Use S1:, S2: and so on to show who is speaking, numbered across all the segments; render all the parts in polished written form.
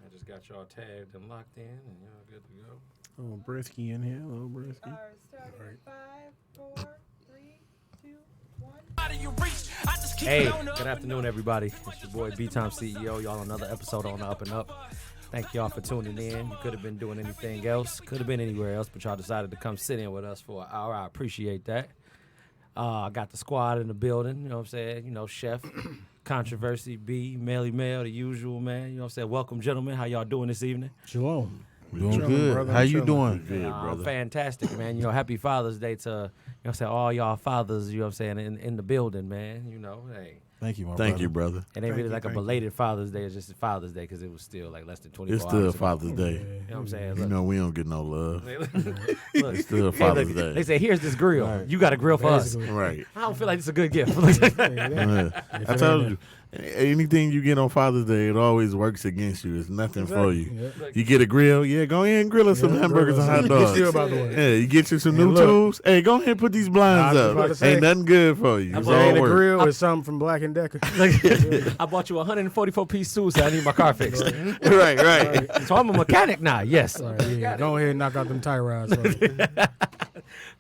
S1: I just got y'all tagged and locked in, and y'all good to go.
S2: Oh, Brisky in here. Little Brisky.
S3: Starting in 5, 4, 3, 2, 1.
S1: Hey, good afternoon, everybody. It's your boy B-Time CEO. Y'all another episode on the Up and Up. Thank y'all for tuning in. You could have been doing anything else. Could have been anywhere else, but y'all decided to come sit in with us for an hour. I appreciate that. I got the squad in the building. You know what I'm saying? You know, Chef, Controversy, B, Melly Mel, the usual, man. You know what I'm saying? Welcome, gentlemen. How y'all doing this evening?
S2: Shalom.
S4: Doing good.
S2: Brother.
S4: How you doing?
S2: Good,
S1: I'm fantastic, man. You know, happy Father's Day to, you know what I'm saying, all y'all fathers, you know what I'm saying, in the building, man. You know, hey.
S4: Thank you, my brother.
S2: Thank you, brother.
S1: It ain't really like a belated Father's Day. It's just Father's Day because it was still like less than 24
S4: It's
S1: hours
S4: still
S1: ago.
S4: Father's Day.
S1: You know what I'm saying?
S4: You
S1: Look,
S4: know we don't get no love.
S1: look,
S4: It's still Father's Day.
S1: they say, here's this grill.
S2: Right.
S1: You got a grill for us.
S2: Basically.
S4: Right.
S1: I don't feel like it's a good gift.
S4: Yeah. I told you, anything you get on Father's Day, it always works against you. It's nothing for you.
S2: Yep.
S4: You get a grill, yeah, go ahead and grill us some hamburgers and hot dogs.
S2: Still about the way.
S4: Yeah, you get you some
S2: And
S4: new
S2: look,
S4: tools. Hey, go ahead and put these blinds
S2: I was about to
S4: up.
S2: say,
S4: Ain't nothing good for you. It's
S2: It ain't
S4: all
S2: a
S4: work.
S2: grill. It's something from Black & Decker.
S1: I bought you a 144-piece suit, so I need my car fixed.
S4: Right.
S1: So I'm a mechanic now. Yes.
S2: All right, yeah. Go ahead and knock out them tie rods. For me.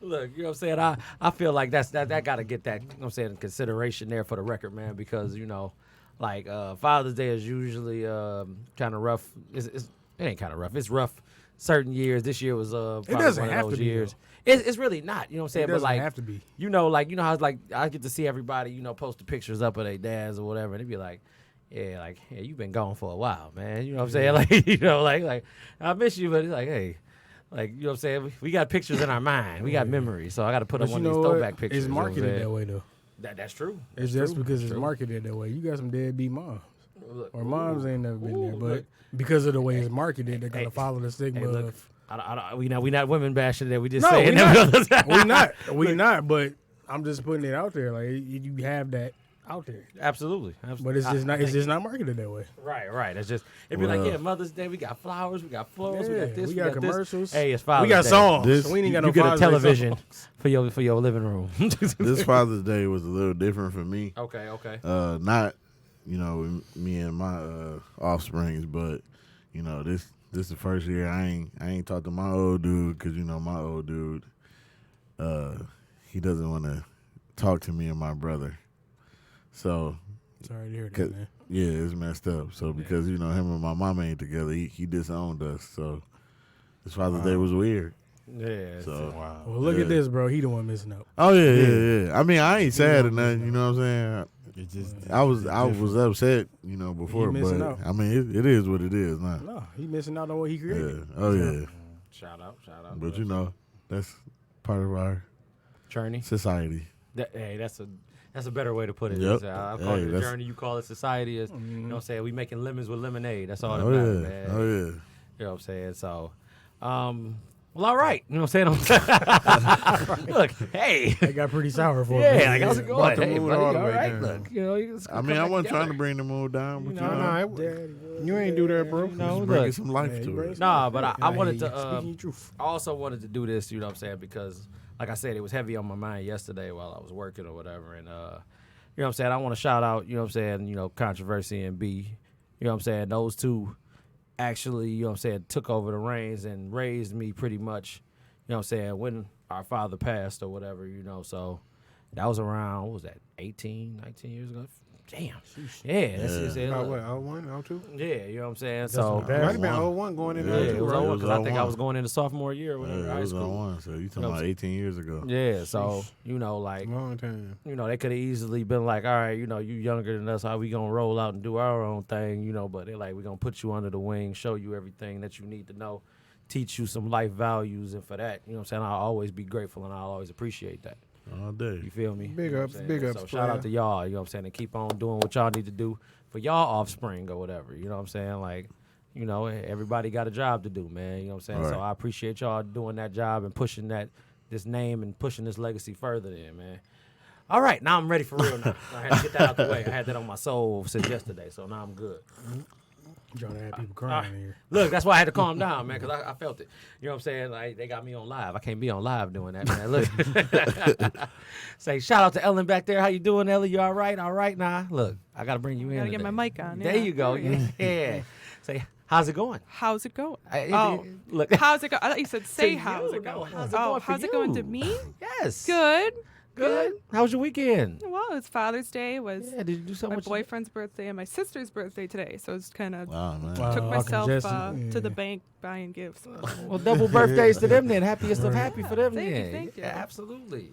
S1: Look, you know what I'm saying? I feel like that got to get that, you know what I'm saying, consideration there for the record, man, because, you know, like Father's Day is usually kind of rough. It ain't kind of rough. It's rough certain years. This year was probably
S2: doesn't
S1: one of
S2: have
S1: those
S2: to be,
S1: years.
S2: though.
S1: It's really not, you know what I'm saying?
S2: It
S1: But
S2: doesn't
S1: like,
S2: have to be.
S1: you know how it's like I get to see everybody, you know, post the pictures up of their dads or whatever, and they be like, yeah, you've been gone for a while, man. You know what I'm saying? Like, you know, like I miss you, but it's like, hey, like, you know what I'm saying? We got pictures in our mind. We got memories, so I got to put
S2: But
S1: up
S2: you
S1: one
S2: know
S1: of these
S2: what?
S1: throwback pictures.
S2: It's
S1: you know what I'm
S2: marketed
S1: saying?
S2: that way, though.
S1: That's true.
S2: It's
S1: That's
S2: just
S1: true.
S2: because
S1: That's
S2: it's
S1: true.
S2: marketed that way. You got some deadbeat moms.
S1: Look,
S2: Or moms ain't never been there. But
S1: look.
S2: because of the way it's marketed, they're going
S1: Hey,
S2: to follow the stigma
S1: hey, look.
S2: of...
S1: we not women bashing that. We just
S2: No,
S1: saying
S2: we
S1: that.
S2: not. we not. But I'm just putting it out there. Like, you have that out there.
S1: Absolutely.
S2: But it's just not. It's just not marketed that way.
S1: Right. It's just it'd be like,
S4: Well-
S1: yeah, Mother's Day. We got flowers. We got florals. we
S2: Yeah,
S1: got this.
S2: we got
S1: this.
S2: commercials.
S1: Hey, it's Father's
S2: We got
S1: Day.
S2: songs.
S4: This-
S2: we ain't got
S1: You
S2: no
S1: get a
S2: Father's Day
S1: television
S2: songs.
S1: for your living room.
S4: This Father's Day was a little different for me.
S1: Okay.
S4: Not, you know, me and my offsprings, but you know, this the first year I ain't talked to my old dude because you know my old dude, he doesn't want to talk to me and my brother. So
S2: Sorry to hear that, man.
S4: yeah, it's messed up. So because you know him and my mama ain't together, he disowned us. So this Father's Day was weird.
S1: Yeah.
S4: So
S1: Wow.
S2: Well, look at this, bro. He the one missing out.
S4: oh yeah. I mean, I ain't sad or nothing. You know what I'm saying?
S5: It just
S4: I was upset, you know, before,
S2: missing
S4: but
S2: out.
S4: I mean, it is what it is now.
S2: No, he missing out on what he
S4: Yeah.
S2: created.
S4: Oh yeah.
S1: Shout out.
S4: But you know, that's part of our
S1: journey.
S4: society.
S1: Hey, that's a better way to put it.
S4: Yep.
S1: I call
S4: Hey,
S1: it a
S4: that's-
S1: journey. You call it society. Is you know what I'm saying? We making lemons with lemonade. That's all that
S4: Oh
S1: matters,
S4: yeah.
S1: man.
S4: Oh yeah.
S1: You know what I'm saying? So, well, all right. You know what I'm saying? Look, hey.
S2: That got pretty sour for
S1: Yeah,
S2: him.
S1: like, how's it
S2: Brought
S1: going?
S2: the
S1: Hey,
S2: mood
S1: buddy,
S2: all
S1: all
S2: the way
S1: right?
S2: down.
S1: Look, you know, it's
S4: I
S1: gonna
S4: mean,
S1: come
S4: I wasn't
S1: back
S4: trying to
S1: together.
S4: bring the mood down, but you know,
S5: you ain't do that, bro.
S1: You know,
S4: just bringing
S1: look,
S4: some life
S2: Yeah,
S4: to
S2: bro,
S4: it.
S2: it's
S1: Nah,
S2: not
S1: but
S2: fair.
S1: I
S2: And
S1: wanted
S2: hear
S1: to,
S2: you. Speaking your truth.
S1: I also wanted to do this, you know what I'm saying, because, like I said, it was heavy on my mind yesterday while I was working or whatever, and, you know what I'm saying, I want to shout out, you know what I'm saying, you know, Controversy and B, you know what I'm saying, those two actually, you know what I'm saying, took over the reins and raised me pretty much, you know what I'm saying, when our father passed or whatever, you know, so that was around, what was that, 18, 19 years ago? Damn. Yeah. That's just it.
S5: About what, 01, 02?
S1: Yeah, you know what I'm saying,
S2: what
S1: so.
S2: happened.
S5: Might have been 01 going in
S4: Yeah,
S5: there,
S1: Yeah,
S5: too,
S1: it was
S5: right?
S1: 01 because I think I
S4: 01.
S1: was going into sophomore year or whatever,
S4: Yeah,
S1: high
S4: it was
S1: school.
S4: on one. So you
S1: know
S4: talking
S1: what
S4: about
S1: I'm
S4: 18 years ago?
S1: Yeah, so, you know, like,
S5: Long time.
S1: you know, they could have easily been like, all right, you know, you younger than us, how we gonna roll out and do our own thing, you know, but they're like, we're gonna put you under the wing, show you everything that you need to know, teach you some life values, and for that, you know what I'm saying, I'll always be grateful and I'll always appreciate that.
S4: All day.
S1: You feel me?
S5: Big
S1: You know
S5: ups,
S1: what I'm
S5: big
S1: saying?
S5: ups,
S1: So shout out
S5: player.
S1: to y'all, you know what I'm saying, and keep on doing what y'all need to do for y'all offspring or whatever, you know what I'm saying, like, you know, everybody got a job to do, man, you know what I'm saying,
S4: Right.
S1: so I appreciate y'all doing that job and pushing this name and pushing this legacy further then, man. All right, now I'm ready for real now. I had to get that out the way. I had that on my soul since yesterday, so now I'm good.
S2: Trying to have people crying in here.
S1: Look, that's why I had to calm down, man, because I felt it. You know what I'm saying? Like, they got me on live. I can't be on live doing that, man. Look. Say, shout out to Ellen back there. How you doing, Ellen? You all right? All right, nah. Look, I got to bring you in
S3: Gotta get
S1: today.
S3: my mic on.
S1: There
S3: yeah.
S1: you go.
S3: There we
S1: Yeah. Say, How's it going?
S3: How's it going?
S1: Oh, look.
S3: How's it going? I thought you said say
S1: To
S3: how's
S1: you,
S3: it
S1: no,
S3: going.
S1: how's it going for
S3: how's it going to
S1: you?
S3: me?
S1: Yes.
S3: Good.
S1: Good. How was your weekend?
S3: Well, it's Father's Day. It was
S1: Yeah, did you do so
S3: my
S1: much?
S3: boyfriend's birthday and my sister's birthday today. So it's kind of
S4: Wow, man.
S2: Wow.
S3: took
S2: all
S3: myself
S2: congested.
S3: to the bank buying gifts.
S1: Well, double birthdays to them then. Happiest of happy for them
S3: Thank you,
S1: then.
S3: thank you.
S1: Yeah, absolutely.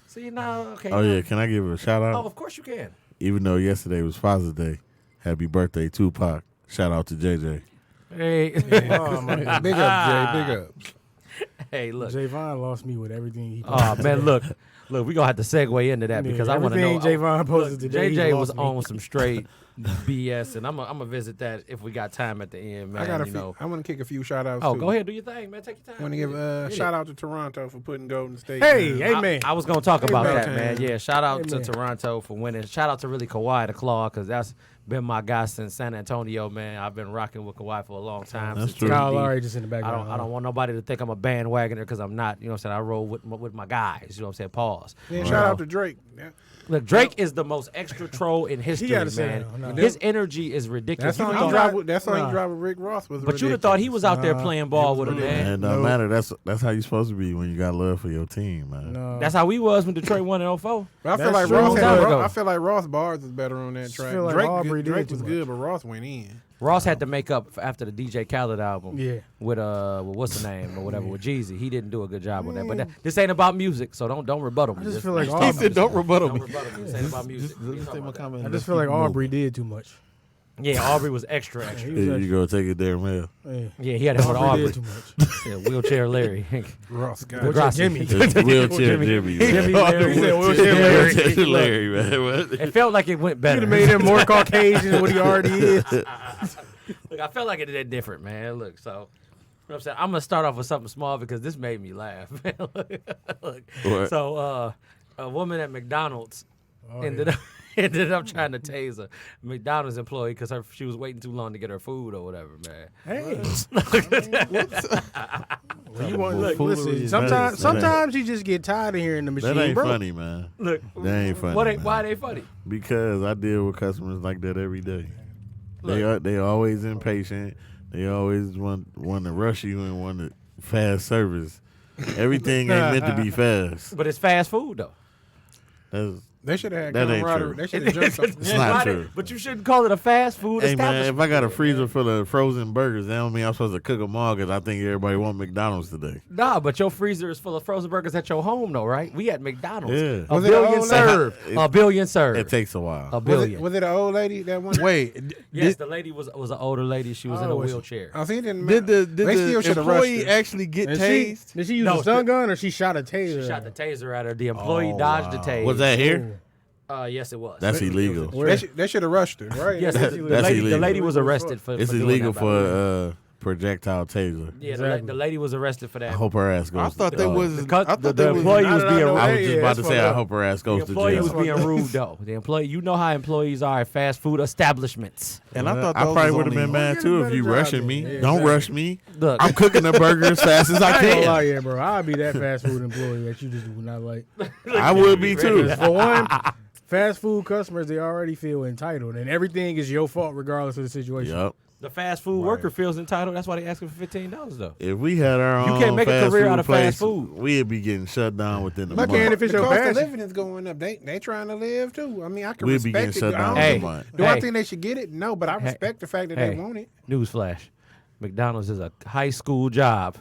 S1: See, now, okay.
S4: Oh, yeah. Can I give a shout
S1: Oh,
S4: out?
S1: of course you can.
S4: Even though yesterday was Father's Day, happy birthday, Tupac. Shout out to JJ.
S1: Hey.
S5: Oh, my God. Big up, Jay. Big up.
S1: Hey, look.
S2: Javon lost me with everything he
S1: Oh,
S2: posted.
S1: man, look. Look, we're going to have to segue into that because I want to know.
S2: everything Javon posted
S1: Look,
S2: today. he
S1: JJ was
S2: lost me.
S1: on some straight BS, and I'm going to visit that if we got time at the end, man.
S5: I got a
S1: you
S5: few.
S1: know.
S5: I want to kick a few shout outs.
S1: Oh,
S5: too.
S1: go ahead. Do your thing, man. Take your time.
S5: I want to give a
S1: Get it.
S5: shout out to Toronto for putting Golden State.
S2: Hey,
S5: man.
S2: hey, man.
S1: I was going to talk about that,
S5: man.
S1: man. Yeah, shout out to
S2: Amen.
S1: Toronto for winning. Shout out to really Kawhi the Claw because that's been my guy since San Antonio, man. I've been rocking with Kawhi for a long time.
S4: That's
S1: since
S4: true.
S2: Kyle
S1: TD.
S2: Lowry just in the
S1: I
S2: background.
S1: don't want nobody to think I'm a bandwagoner because I'm not. You know what I'm saying? I roll with my guys. You know what I'm saying? Pause.
S5: Then shout out to Drake. Yeah.
S1: Look, Drake is the most extra troll in history,
S2: gotta sit
S1: man.
S2: down. No.
S1: His energy is ridiculous.
S5: That's
S1: You
S5: on
S1: thought-
S5: he drive. With, that's on
S2: Nah.
S5: he drive with Rick Ross. Was
S1: but you'd have thought he was out there
S2: Nah,
S1: playing ball with him,
S5: ridiculous.
S1: man.
S4: And it don't
S2: No.
S4: matter. That's how you supposed to be when you got love for your team, man.
S2: No.
S1: That's how we was when Detroit won in 04.
S5: But I feel
S2: That's
S5: like
S2: true.
S5: Ross.
S1: Long time ago.
S5: I feel like Ross bars is better on that
S2: Just
S5: track.
S2: feel like
S5: Drake,
S2: Aubrey did
S5: Drake
S2: too
S5: was
S2: much.
S5: good, but Ross went in.
S1: Ross had to make up after the DJ Khaled album
S2: Yeah.
S1: with what's the name or whatever with Jeezy. He didn't do a good job with that. But this ain't about music, so don't rebuttal me.
S2: I just feel like
S1: talk
S2: Aubrey-
S1: about
S2: He said,
S1: this.
S4: "Don't rebuttal
S1: Don't
S4: me."
S1: rebuttal me. This ain't about music.
S4: Let me
S1: We
S4: take
S1: talking
S4: my
S1: about
S4: comment.
S2: I just feel like Aubrey did too much.
S1: that. Yeah, Aubrey was extra.
S2: He
S4: Here
S2: was
S4: you
S2: actually-
S4: go take it there, man.
S2: yeah.
S1: Yeah, he had to go to
S2: Aubrey
S1: Aubrey.
S2: did too much.
S1: Yeah, wheelchair Larry.
S5: Ross got
S1: Wheelchair
S5: it.
S1: Jimmy.
S4: It's wheelchair Jimmy.
S1: Jimmy
S4: man.
S1: Larry.
S2: He said wheelchair Larry.
S4: Wheelchair Larry, man. What?
S1: It felt like it went
S2: You'd
S1: better.
S2: have made him more Caucasian than what he already is.
S1: Look, I felt like it did different, man. Look, so you know what I'm saying? I'm gonna start off with something small because this made me laugh. Look.
S4: What?
S1: So a woman at McDonald's
S2: Oh,
S1: ended up trying to tase a McDonald's employee because she was waiting too long to get her food or whatever, man.
S2: Hey.
S4: Well,
S2: You want, look, listen, sometimes you just get tired of hearing the machine,
S4: That ain't
S2: bro.
S4: funny, man.
S1: Look,
S4: That ain't funny. man.
S1: why they funny?
S4: Because I deal with customers like that every day. They always impatient. They always want to rush you and want to fast service. Everything ain't meant to be fast.
S1: But it's fast food though.
S4: That's,
S5: They should have had
S4: That ain't
S5: camaraderie.
S4: true.
S5: They should have jumped some.
S4: It's not
S1: Why
S4: true.
S1: But you shouldn't call it a fast food
S4: hey man,
S1: establishment.
S4: if I got a freezer full of frozen burgers, that don't mean I'm supposed to cook them all because I think everybody want McDonald's today.
S1: Nah, but your freezer is full of frozen burgers at your home, though, right? We at McDonald's.
S4: Yeah.
S1: A
S5: Was it an
S1: billion
S5: old
S1: served.
S4: lady?
S1: A billion served.
S4: It takes a while.
S1: a
S5: Was
S1: billion.
S5: it an old lady that one?
S6: Wait,
S1: Yes, the lady was an older lady. She was in a
S2: was she?
S1: wheelchair.
S5: I think it didn't
S6: did
S5: matter.
S6: the
S5: They still should have rushed
S6: employee
S5: her.
S6: actually get
S2: And
S6: tased?
S2: did she use
S1: No,
S2: a stun gun or she shot a taser?
S1: She shot the taser at her. The employee
S4: Oh,
S1: dodged the
S4: wow.
S1: taser.
S4: Was that here?
S1: Yes, it was.
S4: That's illegal.
S2: Where?
S5: They should have rushed her.
S2: Right.
S1: Yes,
S2: That's
S1: the
S4: That's
S1: lady, the
S4: illegal.
S1: lady was arrested for.
S4: It's
S1: for doing
S4: illegal
S1: that,
S4: for
S1: by the way.
S4: projectile taser.
S1: Yeah,
S2: Exactly.
S1: the lady was arrested for
S4: I
S1: that.
S4: hope her ass goes.
S6: I thought
S4: to,
S6: they was.
S1: the cut-
S6: I
S1: the
S6: thought they was.
S1: employee was
S2: I
S1: being
S2: don't know.
S4: I
S2: Hey,
S4: was just
S2: yeah,
S4: about
S2: that's
S4: to
S2: fucked
S4: say I
S2: up.
S4: hope her ass
S1: The
S4: goes to
S1: employee
S4: jail.
S1: was being rude though. The employee, you know how employees are at fast food establishments.
S6: And I thought
S4: I
S6: those
S4: probably
S6: was
S4: would have been
S6: only-
S4: mad
S2: Get a
S4: too if
S2: better
S4: you
S2: job
S4: rushing
S2: then.
S4: me.
S2: Yeah,
S4: Don't
S2: exactly.
S4: rush me.
S1: Look,
S4: I'm cooking the burger as fast as I
S2: I ain't gonna
S4: can.
S2: lie, yeah, bro. I'll be that fast food employee that you just would not like.
S4: I would be too.
S2: For one, fast food customers, they already feel entitled, and everything is your fault regardless of the situation.
S4: Yup.
S1: the fast food worker feels entitled. That's why they asking for $15 though.
S4: If we had our
S1: You
S4: own
S1: can't make a
S4: fast
S1: career
S4: food
S1: out of
S4: place,
S1: fast food.
S4: we'd be getting shut down within a
S2: Look,
S4: month.
S2: and if it's
S5: the
S2: your
S5: cost of
S2: passion,
S5: living is going up. They trying to live too. I mean, I can
S4: We'd be
S5: respect
S4: getting
S5: it.
S4: shut down
S5: I
S1: Hey.
S4: within a
S5: don't-
S4: month.
S5: Do I
S1: Hey.
S5: think they should get it? No, but I respect the fact that
S1: Hey.
S5: they want it.
S1: Newsflash: McDonald's is a high school job.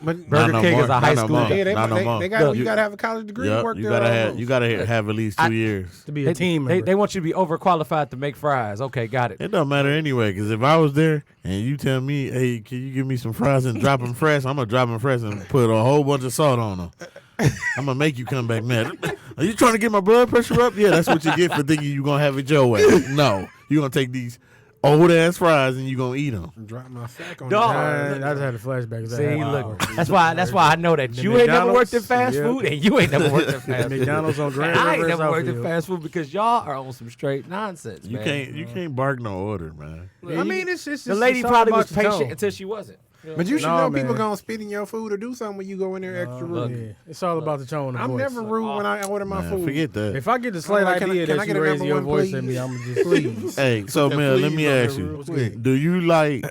S5: But
S1: Burger
S4: no
S1: King
S4: more.
S1: is a
S4: Not
S1: high
S4: no
S1: school
S4: more.
S1: job.
S5: yeah,
S4: Not no more.
S5: they got
S1: Look,
S5: you got to have a college degree to
S4: Yup,
S5: work
S4: you
S5: there.
S4: gotta have
S5: almost.
S4: you gotta have at least 2 years.
S2: to be a team
S1: They,
S2: member.
S1: they want you to be overqualified to make fries. Okay, got it.
S4: It don't matter anyway, because if I was there and you tell me, hey, can you give me some fries and drop them fresh, I'm going to drop them fresh and put a whole bunch of salt on them. I'm going to make you come back mad. Are you trying to get my blood pressure up? Yeah, that's what you get for thinking you're going to have it your way. No, you're going to take these old-ass fries and you're going to eat them.
S5: Drop my sack on
S1: Dog.
S5: the
S2: I just had a flashback.
S1: See, look, that's why I know that
S2: The
S1: you ain't never worked in
S2: McDonald's,
S1: fast
S2: yep.
S1: food and you ain't never worked in fast food.
S2: McDonald's on Grand
S1: I ain't
S2: River,
S1: never worked in
S2: Southfield.
S1: fast food because y'all are on some straight nonsense.
S4: You
S1: man.
S4: can't bark no order, man.
S2: I mean, it's just
S1: The lady
S2: it's all
S1: probably
S2: about
S1: was
S2: the
S1: patient
S2: tone.
S1: until she wasn't.
S5: But you should
S2: Nah,
S5: know
S2: man.
S5: people gonna spit in your food or do something when you go in there extra rude.
S2: Yeah, it's all about the tone of
S5: I'm
S2: voice.
S5: never rude when I order my
S4: Man,
S5: food.
S4: forget that.
S2: If I get the slight
S5: like, can I-
S2: idea
S5: can I
S2: that
S5: get
S2: you
S5: a
S2: raising your
S5: number one,
S2: voice at me,
S5: please?
S2: I'm just please.
S4: Hey, so
S5: that
S4: man, let
S5: please
S4: me
S5: on there
S4: ask you:
S5: real quick.
S4: do you like,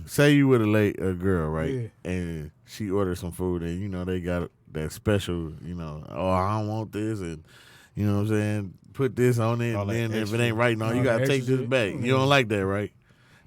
S4: say you with a girl, right,
S2: Yeah.
S4: and she orders some food, and you know they got that special, you know, oh I don't want this, and you know what I'm saying, put this on it,
S6: All
S4: and
S6: that
S4: then if
S6: extra.
S4: it ain't right, no,
S2: All
S4: you
S2: that
S4: gotta take
S2: extra
S4: this
S2: shit.
S4: back. You don't like that, right?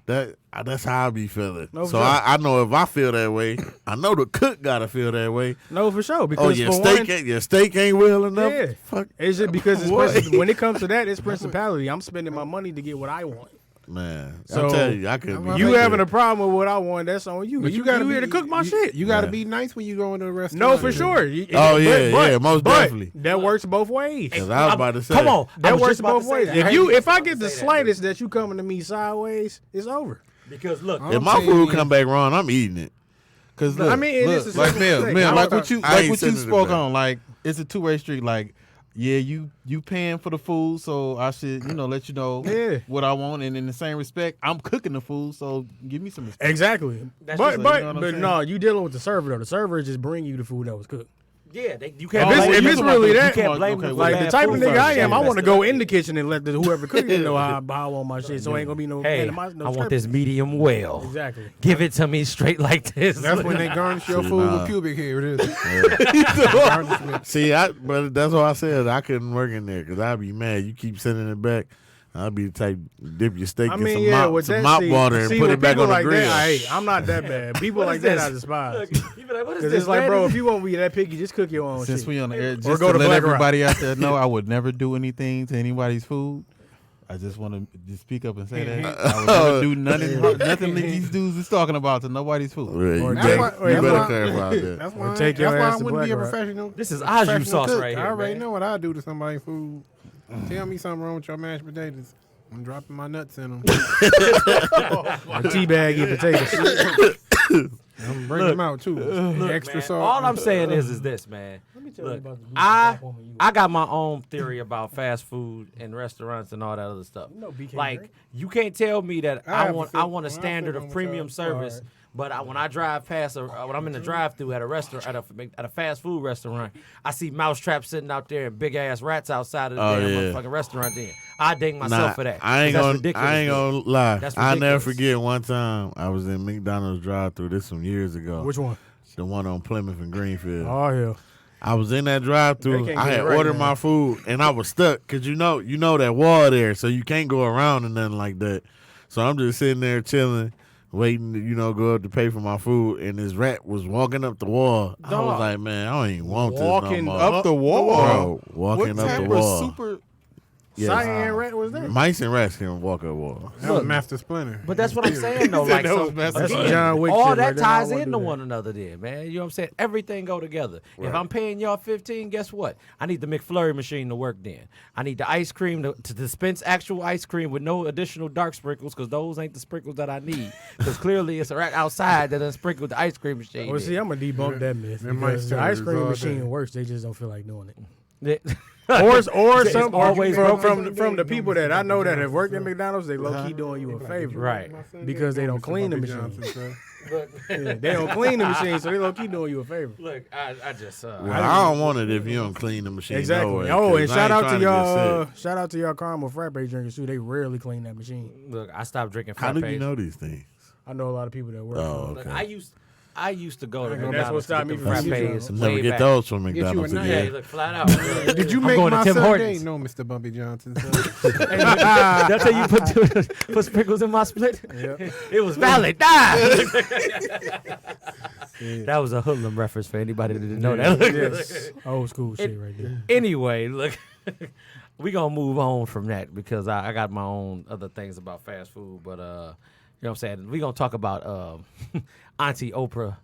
S4: That's how I be feeling.
S2: No,
S4: so
S2: for sure.
S4: I know if I feel that way, I know the cook gotta feel that way.
S2: No, for sure.
S4: Oh,
S2: Because
S4: your
S2: for
S4: steak
S2: one,
S4: your steak ain't well enough.
S2: Yeah.
S4: Fuck,
S2: it's just because it's
S4: What?
S2: when it comes to that, it's principality. I'm spending my money to get what I want.
S4: man.
S2: So,
S4: I'm telling you, I could.
S5: I'm
S4: be
S2: You
S4: like
S2: having
S4: that.
S2: a problem with what I want? That's on you.
S5: But
S2: you gotta here to cook my shit.
S5: You gotta
S4: Yeah.
S5: be nice when you go into a restaurant.
S2: No, for sure.
S4: Oh, yeah, most definitely.
S2: That works both ways.
S4: 'Cause I was about to say,
S1: Come on. I
S2: That
S1: was
S2: works
S1: just about
S2: both
S1: to say
S2: ways.
S1: that.
S2: If I get the slightest that you coming to me sideways, it's over.
S1: Because look,
S5: I'm
S4: if my
S5: saying-
S4: food come back wrong, I'm eating it.
S6: Cause
S2: I
S6: look,
S2: mean, it
S6: look,
S2: is a
S6: like
S2: simple
S6: Mel,
S2: thing.
S6: Mel,
S2: I
S6: like
S2: don't-
S6: what you
S4: I ain't
S6: spoke
S4: sending it back.
S6: on, like it's a two-way street. Like, yeah, you paying for the food, so I should, let you know
S2: Yeah.
S6: what I want, and in the same respect, I'm cooking the food, so give me some respect.
S2: Exactly.
S1: That's
S2: But
S1: just-
S6: you know what I'm
S2: but
S6: saying?
S2: no, you dealing with the server though. The server just bring you the food that was cooked.
S1: yeah, you
S2: If
S1: can't.
S2: it's-
S1: blame
S2: if
S1: them.
S2: it's really
S1: you
S2: that-
S1: can't blame
S6: Okay,
S1: them for
S2: Like
S1: bad
S2: the type of
S1: food
S2: nigga I
S1: service.
S2: am, I want to
S1: That's
S2: go
S1: the-
S2: in the kitchen and let whoever cook it know how I want my shit. So ain't gonna be no.
S1: Hey,
S2: no
S1: I want this
S2: discrepancy.
S1: medium well.
S2: Exactly.
S1: Give it to me straight like this.
S5: That's when they garnish your
S4: See,
S5: food
S4: nah.
S5: with pubic hair. It is. Garnishment.
S4: See, but that's why I said I couldn't work in there because I'd be mad. You keep sending it back. I'd be the type dip your steak
S2: I
S4: in
S2: mean,
S4: some
S2: yeah,
S4: mop,
S2: with
S4: some
S2: that,
S4: mop
S2: see,
S4: water and
S2: see,
S4: put
S2: with
S4: it back
S2: people
S4: on the
S2: like
S4: grill.
S2: That, hey, I'm not that bad. People like that, I despise.
S1: You be like, what is
S2: Because
S1: this?
S2: it's like,
S1: man?
S2: bro, if you won't be that picky, just cook your own
S6: Since
S2: shit.
S6: we on the air,
S2: Or
S6: just
S2: go
S6: to
S2: to
S6: let
S2: Black Rock.
S6: everybody out there know, I would never do anything to anybody's food. I just want to just speak up and say that I would never do nothing that these dudes is talking about to nobody's food.
S4: Right,
S2: Or
S4: you
S2: take-
S4: better,
S2: or
S4: you
S2: that's
S4: better
S5: why-
S4: clarify that.
S5: That's why.
S2: take your
S5: That's why
S2: ass
S5: I
S2: to
S5: wouldn't be a
S2: Black Rock.
S5: professional.
S1: This is au jus
S5: professional
S1: sauce
S5: cook.
S1: right here,
S5: I already
S1: man.
S5: know what I do to somebody's food. Tell me something wrong with your mashed potatoes. I'm dropping my nuts in them.
S2: A teabag your potatoes.
S5: I'm bringing them out too. Extra
S1: Man,
S5: salt.
S1: all I'm saying is this, man.
S2: Let me tell you
S1: Look,
S2: about the beef
S1: I
S2: black woman you
S1: I got my own theory about fast food and restaurants and all that other stuff.
S2: You know BK
S1: Like
S2: drink?
S1: you can't tell me that
S5: I
S1: I
S5: have
S1: want
S5: to
S1: I
S5: sit-
S1: want a
S5: when I
S1: standard
S5: sit
S1: of
S5: on the
S1: premium
S5: couch,
S1: service.
S2: alright.
S1: But when I drive past when I'm in the drive-through at a restaurant at a fast food restaurant, I see mousetraps sitting out there and big ass rats outside of the
S4: Oh,
S1: damn
S4: yeah.
S1: motherfucking restaurant. Then I ding myself
S4: Nah,
S1: for that.
S4: I ain't
S1: 'cause that's
S4: gonna.
S1: ridiculous,
S4: I ain't
S1: dude.
S4: gonna lie.
S1: That's
S4: I never
S1: ridiculous.
S4: forget one time I was in McDonald's drive-through. This some years ago.
S2: Which one?
S4: The one on Plymouth and Greenfield.
S2: Oh, hell.
S4: I was in that drive-through.
S2: They can't
S4: I
S2: get
S4: had
S2: it right,
S4: ordered
S2: man.
S4: my food and I was stuck because you know that wall there, so you can't go around and nothing like that. So I'm just sitting there chilling, waiting to go up to pay for my food, and this rat was walking up the wall. I was
S2: Dog.
S4: like, man, I don't even want
S2: Walking
S4: this no more.
S6: Up the wall.
S4: Bro, walking
S6: What
S4: up
S6: type
S4: the
S6: of
S4: wall.
S6: super?
S4: Yes.
S2: Cyan rat was that?
S4: Mice and rats can walk up walls.
S5: That was Master Splinter.
S1: But that's what I'm saying though. Like,
S6: that
S1: so
S6: was Master
S2: That's
S1: again,
S2: John Wick
S1: all
S2: shit
S1: that
S2: right there. I
S1: ties
S2: wouldn't
S1: into
S2: do that.
S1: one another, then, man. You know what I'm saying? Everything go together. If I'm paying y'all $15, guess what? I need the McFlurry machine to work. Then I need the ice cream to dispense actual ice cream with no additional dark sprinkles, because those ain't the sprinkles that I need. Because clearly it's right outside that done sprinkled the ice cream machine.
S2: Well, see,
S1: in.
S2: I'm going to debunk that myth.
S5: Them
S2: Because
S5: mice
S2: the ice
S5: tenders
S2: cream
S5: all
S2: machine
S5: day.
S2: works. They just don't feel like doing it.
S1: That-
S2: Or
S1: It's
S2: some
S1: always
S2: from the people that I know that have worked at McDonald's, they low key doing you a favor,
S1: Right.
S2: Because they don't clean the machine. Yeah, they don't clean the machine, so they low key doing you a favor.
S1: Look, I just
S4: Well, I don't want it if you don't clean the machine.
S2: Exactly.
S4: No way,
S2: Oh,
S4: 'cause
S2: and
S4: I
S2: shout
S4: ain't
S2: out
S4: trying
S2: to
S4: get
S2: y'all.
S4: sick.
S2: Shout out to y'all caramel frappe drinkers too. They rarely clean that machine.
S1: look. I stopped drinking
S4: How
S1: frappes.
S4: do you know these things?
S2: I know a lot of people that work.
S4: Oh,
S1: Look,
S4: okay.
S1: I used to go to
S2: And that's
S1: McDonald's
S2: what
S1: to
S2: stopped
S1: get
S2: me
S1: them
S2: from using
S1: frappes
S2: them.
S4: Never
S1: way
S4: get
S1: back.
S4: those from
S5: Get you a
S4: McDonald's
S5: nice-
S1: Hey,
S4: again.
S1: look, flat out.
S5: Did you
S1: I'm
S5: make
S1: going to
S5: my
S1: Tim
S5: Sunday?
S1: Hortons.
S5: No, Mr. Bumpy Johnson.
S1: That's how you put sprinkles in my split.
S2: Yep.
S1: It was valid. That was a hoodlum reference for anybody that didn't know that.
S2: Yes. Old school shit right there.
S1: Anyway, look, we gonna move on from that because I got my own other things about fast food. But you know what I'm saying? We gonna talk about Auntie Oprah,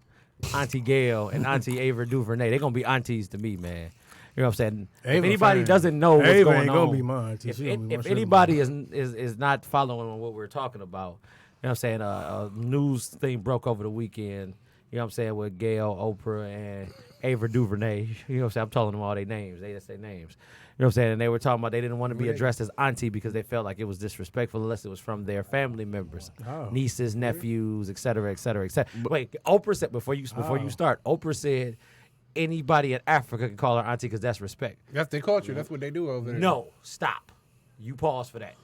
S1: Auntie Gail, and Auntie Ava DuVernay. They gonna be aunties to me, man. You know what I'm saying? If
S2: Ava
S1: anybody
S2: fine.
S1: doesn't know what's
S2: Ava
S1: going
S2: ain't
S1: on,
S2: gonna be my auntie.
S1: if,
S2: She gonna be
S1: if
S2: my
S1: anybody is not following what we're talking about, you know what I'm saying? A news thing broke over the weekend. You know what I'm saying, with Gail, Oprah, and Ava DuVernay. You know what I'm saying? I'm telling them all their names. That's their names. You know what I'm saying? And they were talking about they didn't want to be addressed as auntie because they felt like it was disrespectful unless it was from their family members, nieces, nephews, et cetera, et cetera, et cetera. Wait, Oprah said, before you start, Oprah said anybody in Africa can call her auntie because that's respect.
S5: That's their culture. That's what they do over there.
S1: No, stop. You pause for that.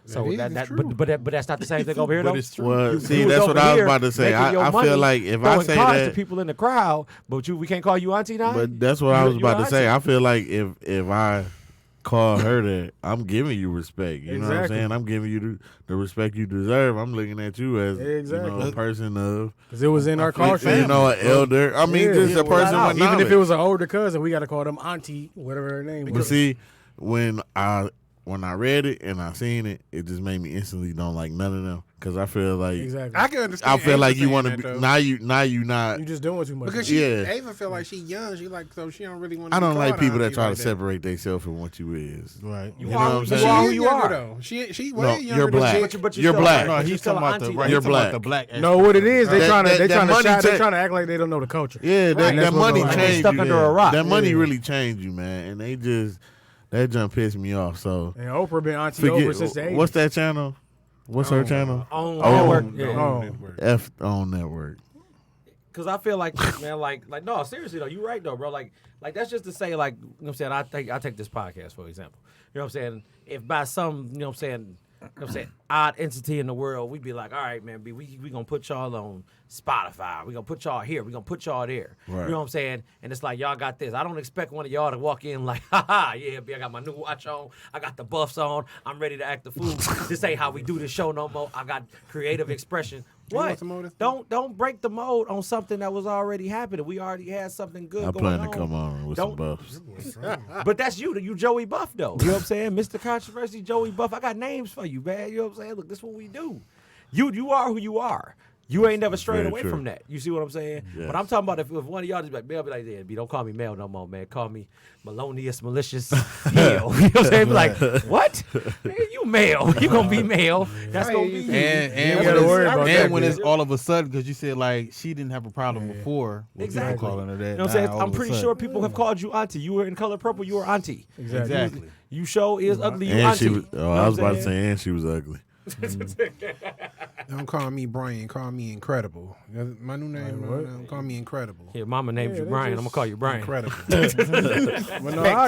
S1: So
S5: That is true.
S1: but that's not the same thing over here, though.
S6: But it's true.
S4: Well,
S1: You
S4: see,
S1: was
S4: that's
S1: over
S4: what I was
S1: here
S4: about to say.
S1: making your
S4: I
S1: money,
S4: feel like if I
S1: throwing
S4: say
S1: cards
S4: that,
S1: to people in the crowd, but we can't call you auntie now.
S4: but that's what I was
S1: You
S4: about to say.
S1: auntie.
S4: I feel like if I call her that, I'm giving you respect. You know what I'm
S2: Exactly.
S4: saying? I'm giving you the respect you deserve. I'm looking at you as
S2: Exactly.
S4: a person of,
S2: Because it was in our culture.
S4: you know, an elder. I mean,
S2: Yeah.
S4: just a person with
S2: Even if it
S4: knowledge.
S2: was an older cousin, we got to call them auntie, whatever her name
S4: But
S2: was.
S4: see, when I read it and I seen it, it just made me instantly don't like none of them because I feel like
S2: Exactly.
S5: I can understand.
S4: I feel
S5: Ava
S4: like you
S5: saying
S4: want to
S5: that,
S4: be
S5: though.
S4: now you not.
S2: You just doing too much.
S5: Because
S4: Yeah.
S5: Ava feel like she young. She like, so she don't really want to
S4: I don't like people that
S5: auntie
S4: try
S5: like
S4: to separate themselves from what you is.
S6: Right.
S1: You
S4: You know
S1: are
S4: what I'm
S1: who
S5: But
S4: saying?
S5: she
S1: who
S5: is
S1: you
S5: younger
S1: are.
S5: though. She
S4: No,
S5: way
S4: you're
S5: younger
S4: black.
S5: than
S1: But
S4: You're
S1: still
S4: black.
S6: No,
S1: But
S6: he's
S1: you're still
S6: talking about the
S1: auntie,
S6: right.
S1: though.
S4: You're
S6: He's talking about
S4: black.
S6: the black.
S2: no, what it is, they
S4: That-
S2: trying to
S4: that-
S2: they
S4: that
S2: trying to
S4: money
S2: shout, they
S4: check-
S2: trying to act like they don't know the culture.
S4: Yeah,
S2: Right.
S4: that
S2: That's what
S4: money
S2: I'm saying.
S4: changed
S1: Stuck
S4: you.
S1: under a rock.
S4: That money
S2: Yeah.
S4: really changed you, man, and that jump pissed me off. So
S2: And Oprah been auntie over
S4: forget
S2: since the 80s.
S4: what's that channel? What's her channel?
S1: On
S4: Oh,
S1: network.
S4: no.
S1: Yeah.
S2: Oh.
S4: F on network.
S1: Cause I feel like this, man, like no, seriously though, you right though, bro. Like that's just to say, like, you know what I'm saying, I take this podcast for example. You know what I'm saying? If by some, you know what I'm saying, odd entity in the world, we'd be like, all right, man, we gonna put y'all on Spotify. We gonna put y'all here. We gonna put y'all there.
S4: Right.
S1: You know what I'm saying? And it's like, y'all got this. I don't expect one of y'all to walk in like, haha, yeah, B, I got my new watch on. I got the buffs on. I'm ready to act the fool. This ain't how we do this show no more. I got creative expression.
S5: want
S1: What?
S5: some more of this?
S1: Don't break the mold on something that was already happening. We already had something good
S4: I
S1: going
S4: plan
S1: on.
S4: to come on with some
S1: Don't-
S4: buffs.
S1: But that's you Joey Buff though. You know what I'm saying? Mr. Controversy, Joey Buff. I got names for you, man. You know what I'm saying? Look, this is what we do. You are who you are. You ain't never strayed
S4: Very
S1: away
S4: true.
S1: from that. You see what I'm saying?
S4: Yes.
S1: But I'm talking about if one of y'all just be like, Mel, be like, yeah, B, don't call me Mel no more, man. Call me Melonious Malicious Male. You know what I'm saying? Be like, what? Man, you male. You gonna be male. That's gonna be you.
S6: And
S2: You gotta worry about that,
S6: when
S2: dude.
S6: it's all of a sudden, because you said like she didn't have a problem before with
S1: Exactly.
S6: people calling her that.
S1: You know what I'm saying?
S6: Now, all
S1: I'm
S6: of a
S1: pretty
S6: sudden-
S1: sure people have called you auntie. You were in Color Purple. You were auntie.
S6: Exactly.
S1: You show is ugly. You
S4: And
S1: auntie.
S4: she was.
S1: You know
S4: Oh,
S1: what
S4: I
S1: I'm
S4: was about to
S1: saying?
S4: say, and she was ugly.
S5: Don't call me Brian. Call me Incredible. That's my new name.
S2: what?
S5: Don't call me Incredible.
S1: Yeah, mama named
S2: Yeah,
S1: you
S2: they
S1: Brian. I'm
S2: just-
S1: gonna call you Brian.
S5: Incredible.
S2: But no, I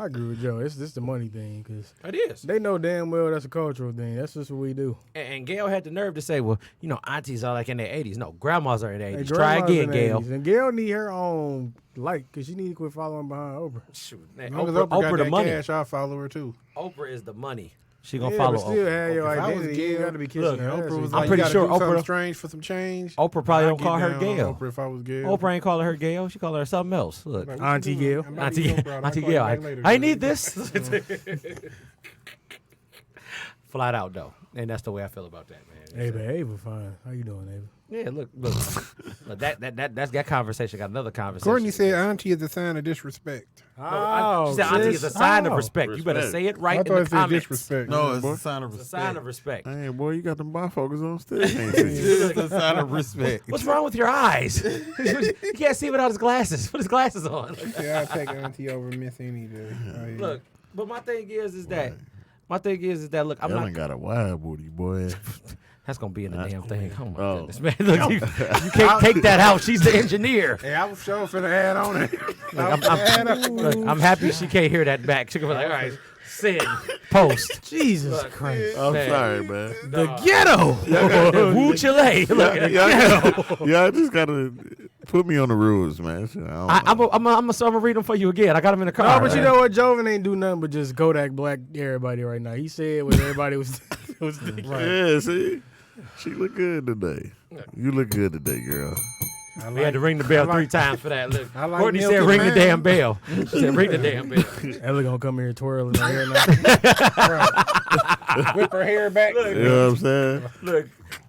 S2: agree with Joe. It's just the money thing because
S1: It is.
S2: they know damn well that's a cultural thing. That's just what we do.
S1: And Gail had the nerve to say, well, you know, aunties are like in their 80s. No, grandmas are in their 80s.
S2: And
S1: Try
S2: grandma's
S1: again,
S2: in the
S1: Gail.
S2: 80s. And Gail need her own light because she need to quit following behind Oprah.
S1: Shoot, man,
S5: As long as
S1: Oprah,
S5: Oprah got
S1: the
S5: that
S1: money.
S5: cash, I'll follow her too.
S1: Oprah is the money. She gonna
S2: Yeah,
S1: follow
S2: but still
S1: Oprah.
S2: have your
S5: If I was
S2: identity. You
S5: Gail,
S2: got to be kissing
S1: look,
S2: her ass.
S5: Oprah was
S1: I'm
S5: like,
S1: pretty
S5: you gotta
S1: sure
S5: do something
S1: Oprah-
S5: strange for some change.
S1: Oprah probably
S5: I'd
S1: don't
S5: get
S1: call her
S5: down on
S1: Gail.
S5: Oprah if I was Gail.
S1: Oprah ain't calling her Gail. She calling her something else. Look,
S5: Like, what
S2: Auntie
S5: you doing?
S2: Gail.
S5: I'm about to
S1: Auntie,
S5: eat Oprah. I'll
S1: Auntie
S5: call you
S1: Gail.
S5: back later,
S1: I
S5: girl.
S1: need this. Flat out though, and that's the way I feel about that, man.
S2: Hey, babe, Ava, fine. How you doing, Ava?
S1: Yeah, look. Look, that conversation got another conversation.
S5: Courtney said auntie is a sign of disrespect.
S1: She said auntie is a sign of respect. You better
S4: Respect.
S1: say it
S5: I
S1: right in
S5: thought
S1: the
S5: it said
S1: comments.
S5: disrespect.
S6: No, it's
S4: boy.
S6: a sign of
S1: It's a
S6: respect.
S1: sign of respect.
S4: Hey, boy, you got them bifocals on still. Can't see.
S6: It's a sign of respect.
S1: What's wrong with your eyes? You can't see without his glasses. Put his glasses on.
S5: Yeah, I'll take auntie over Miss any day. Oh, yeah.
S1: Look, but my thing is that look, I'm
S4: Ellen
S1: not.
S4: got a wide booty, boy.
S1: That's gonna be in the damn thing. Oh my
S4: Oh.
S1: goodness, man! Look, you can't take that out. She's the engineer.
S5: Hey, I was sure finna add on it.
S1: Look, I'm happy she can't hear that back. She gonna be like, all right, send, post.
S2: Jesus
S1: Look,
S2: Christ.
S4: I'm
S1: Man.
S4: sorry, man.
S2: The ghetto.
S1: Woo Chile. Look at it.
S4: Y'all just gotta put me on the rules, man. Shit,
S1: I'm gonna read them for you again. I got them in the car.
S2: No, but you know what? Joven ain't do nothing but just Kodak black everybody right now. He said what everybody was thinking.
S4: Yeah, see, she look good today. You look good today, girl.
S1: We had to ring the bell 3 times for that. Look,
S5: I like
S1: Courtney
S5: milk
S1: said,
S5: and
S1: "Ring the
S5: man."
S1: damn bell." She said, "Ring the damn bell."
S2: Ella gonna come here twirling her hair now.
S5: Whip her hair back.
S4: You know what I'm saying?
S1: Look,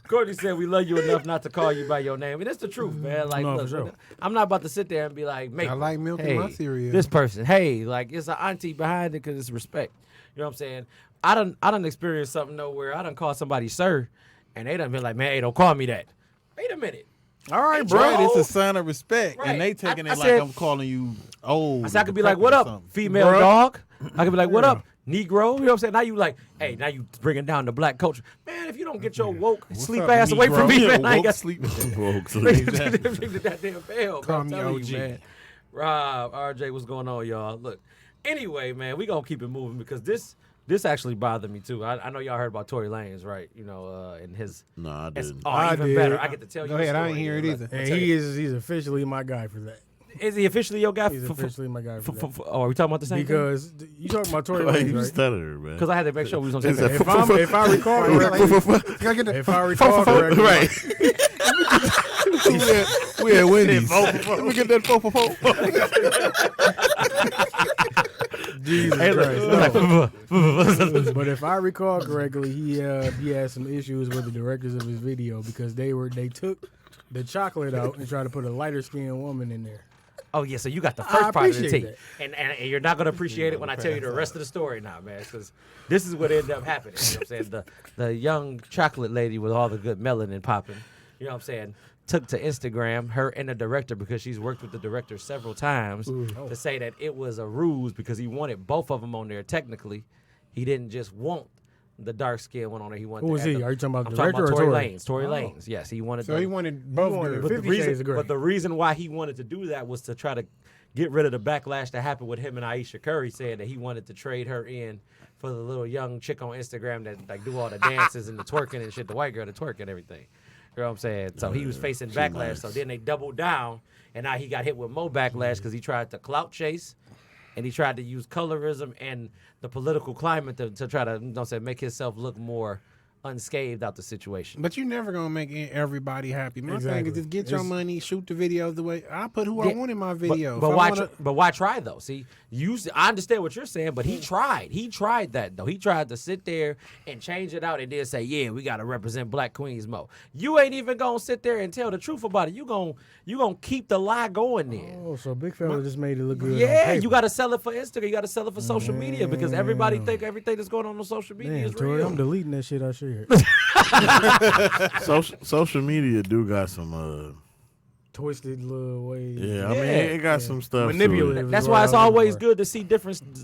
S1: Courtney said, "We love you enough not to call you by your name," and that's the truth, man. Like,
S2: No,
S1: look,
S2: for sure.
S1: I'm not about to sit there and be like, "Mate,
S5: I like milk in
S1: hey,
S5: my cereal.
S1: This person, hey, like it's an auntie behind it because it's respect." You know what I'm saying? I done experienced something though where I done call somebody sir, and they done been like, "Man, hey, don't call me that." Wait a minute.
S2: All right,
S1: bro.
S2: bro.
S6: Right, it's a sign of respect,
S1: Right.
S6: and they taking
S1: I
S6: it like
S1: said-
S6: I'm calling you old.
S1: I said I could be
S6: and
S1: like, "What
S6: decrepit or
S1: up,
S6: something.
S1: female
S2: Bruh.
S1: dog?" I could be like, "What
S2: Yeah.
S1: up, Negro?" You know what I'm saying? Now you like, hey, now you bringing down the black culture, man. If you don't get your woke sleep
S5: up,
S1: ass away from me,
S6: Yeah,
S1: man, I ain't
S6: woke
S1: got
S6: sleep.
S4: Woke sleep.
S1: ring the goddamn bell.
S5: Call
S1: I'm
S5: me
S1: telling
S5: OG.
S1: you, man. Rob, RJ, what's going on, y'all? Look, anyway, man, we gonna keep it moving because this actually bothered me too. I know y'all heard about Tory Lanez, right? You know, and his.
S4: No, I
S1: it's-
S4: didn't.
S1: Oh,
S2: I
S1: even
S2: did.
S1: better. I get to tell
S5: Go
S1: you. the
S5: ahead, I
S1: story,
S5: ain't hear it
S1: man.
S5: either.
S1: I'll
S2: And
S1: tell you.
S2: he's officially my guy for that.
S1: Is he officially your guy?
S2: He's officially my guy for that.
S1: Oh, are we talking about the same thing?
S2: Because you talking about Tory
S4: Why you
S2: Lanez, right?
S4: stutter, man?
S1: Because I had to make sure we was on the
S4: Is
S1: same
S4: that
S1: page.
S2: If I recall correctly, if I recall correctly,
S4: Right.
S6: We at Wendy's. Let me get that 4
S2: Jesus
S1: Hey, look,
S2: Christ,
S1: it's
S2: no.
S1: like,
S2: But if I recall correctly, he had some issues with the directors of his video because they took the chocolate out and tried to put a lighter skinned woman in there.
S1: oh yeah, so you got the
S2: I
S1: first part of the
S2: appreciate
S1: tea, and you're not gonna appreciate it when I tell you the rest of the story now, man. Because this is what ended up happening. You know what I'm saying? The young chocolate lady with all the good melanin popping. You know what I'm saying? Took to Instagram, her and the director, because she's worked with the director several times, to say that it was a ruse because he wanted both of them on there. Technically, he didn't just want the dark skinned one on there. He wanted.
S2: Who was
S1: to add
S2: he?
S1: the-
S2: Are you talking about
S1: I'm
S2: the
S1: talking
S2: director
S1: about
S2: or
S1: Tory
S2: Tory?
S1: Lanez. Tory Lanez. Yes, he wanted.
S5: So he wanted both
S2: wanted
S5: girls.
S2: both.
S1: But
S2: 50
S1: the
S2: Shades
S1: reason,
S2: of Grey.
S1: but the reason why he wanted to do that was to try to get rid of the backlash that happened with him and Aisha Curry, saying that he wanted to trade her in for the little young chick on Instagram that like do all the dances and the twerking and shit, the white girl to twerk and everything. You know what I'm saying? So he was facing backlash.
S4: nice.
S1: So then they doubled down, and now he got hit with more backlash because he tried to clout chase, and he tried to use colorism and the political climate to try to, you know what I'm saying, make himself look more unscathed out the situation.
S5: But you never gonna make everybody happy. My thing
S2: Exactly.
S5: is just get your
S2: It's-
S5: money, shoot the videos the way I put who I
S1: Yeah,
S5: want in my video.
S1: But
S5: If I
S1: why?
S5: wanna-
S1: But why try though? See, I understand what you're saying, but he tried. He tried that though. He tried to sit there and change it out and then say, "Yeah, we got to represent Black Queens more." You ain't even gonna sit there and tell the truth about it. You gonna keep the lie going there.
S2: Oh, so Big Fella just made it look good. on
S1: Yeah,
S2: paper.
S1: you got to sell it for Instagram. You got to sell it for social media because everybody think everything that's going on social media
S2: Man,
S1: is
S2: Tory,
S1: real.
S2: I'm deleting that shit I shared.
S4: Social media do got some.
S2: Twisted little ways.
S4: Yeah, I mean,
S1: Yeah.
S4: it got some stuff. to it.
S2: Manipulative.
S1: That's
S2: is
S1: why
S2: what
S1: it's
S2: I was looking
S1: always
S2: for.
S1: good to see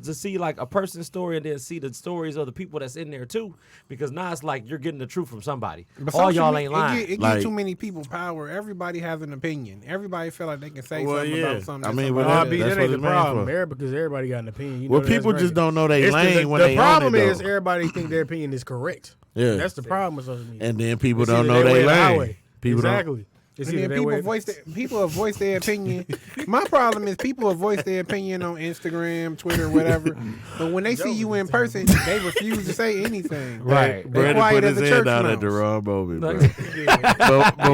S1: to see like a person's story and then see the stories of the people that's in there too. Because now it's like you're getting the truth from somebody.
S5: But
S1: All
S5: social
S1: y'all
S5: me-
S1: ain't lying.
S5: It give
S4: Like-
S5: too many people power. Everybody has an opinion. Everybody feel like they can say
S4: Well,
S5: something
S4: yeah.
S5: about something.
S4: I
S5: that
S4: mean,
S5: somebody
S4: well,
S2: Nah,
S5: else-
S2: B,
S4: that's
S2: that
S4: what
S2: ain't the
S4: it's made
S2: problem,
S4: for.
S2: man, because everybody got an opinion. You
S4: Well,
S2: know that's
S4: people
S2: right.
S4: just don't know they
S2: It's
S4: lane when
S2: the
S4: they
S2: problem
S4: on it,
S2: is
S4: though.
S2: everybody think their opinion is correct.
S4: Yeah.
S2: That's the problem with social media.
S4: And then people
S2: It's
S4: don't
S2: either
S4: know
S2: their way
S4: they
S2: or the
S4: lane.
S2: highway.
S4: People don't.
S2: Exactly. It's
S5: And
S2: either
S5: then
S2: their way.
S5: people have voiced their opinion. My problem is people have voiced their opinion on Instagram, Twitter, whatever. But when they see you in person, they refuse to say anything.
S1: Right.
S5: They
S4: Brandon
S5: quiet
S4: put
S5: as
S4: his
S5: a
S4: head
S5: church
S4: down at the
S5: mouse.
S4: wrong moment, bro.
S1: Look,
S4: but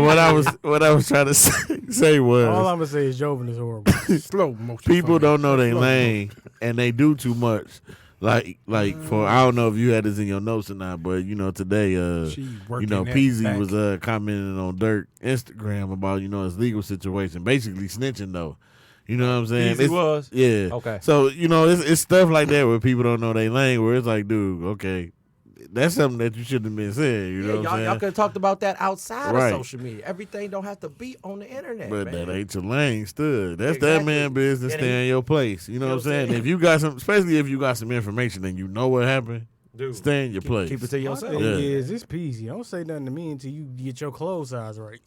S4: what I was trying to say
S2: All
S4: was
S2: I'm gonna say is Joven is horrible.
S5: Slow motion.
S4: people
S5: funny.
S4: don't know they lane and they do too much. Like for I don't know if you had this in your notes or not, but you know today
S5: She
S4: you
S5: working
S4: know
S5: that
S4: Peasy
S5: back.
S4: was commenting on Dirk Instagram about his legal situation, basically snitching though. You know what I'm saying?
S1: Peasy was?
S4: Yeah.
S1: Okay.
S4: So it's stuff like that where people don't know they lane. Where it's like, dude, okay, that's something that you shouldn't have been saying. You know what I'm
S1: y'all
S4: saying?
S1: could have talked about that outside
S4: Right.
S1: of social media. Everything don't have to be on the internet,
S4: But
S1: man.
S4: that ain't your lane, stood. That's that
S1: Exactly.
S4: man business.
S1: And
S4: Stay in your place. You know what I'm saying?
S1: saying?
S4: If you got some, especially if you got some information and you know what happened,
S1: Dude,
S4: stay in your place.
S1: keep it to
S2: My
S1: yourself.
S2: thing
S4: Yeah.
S2: is, it's peasy. Don't say nothing to me until you get your clothes size right.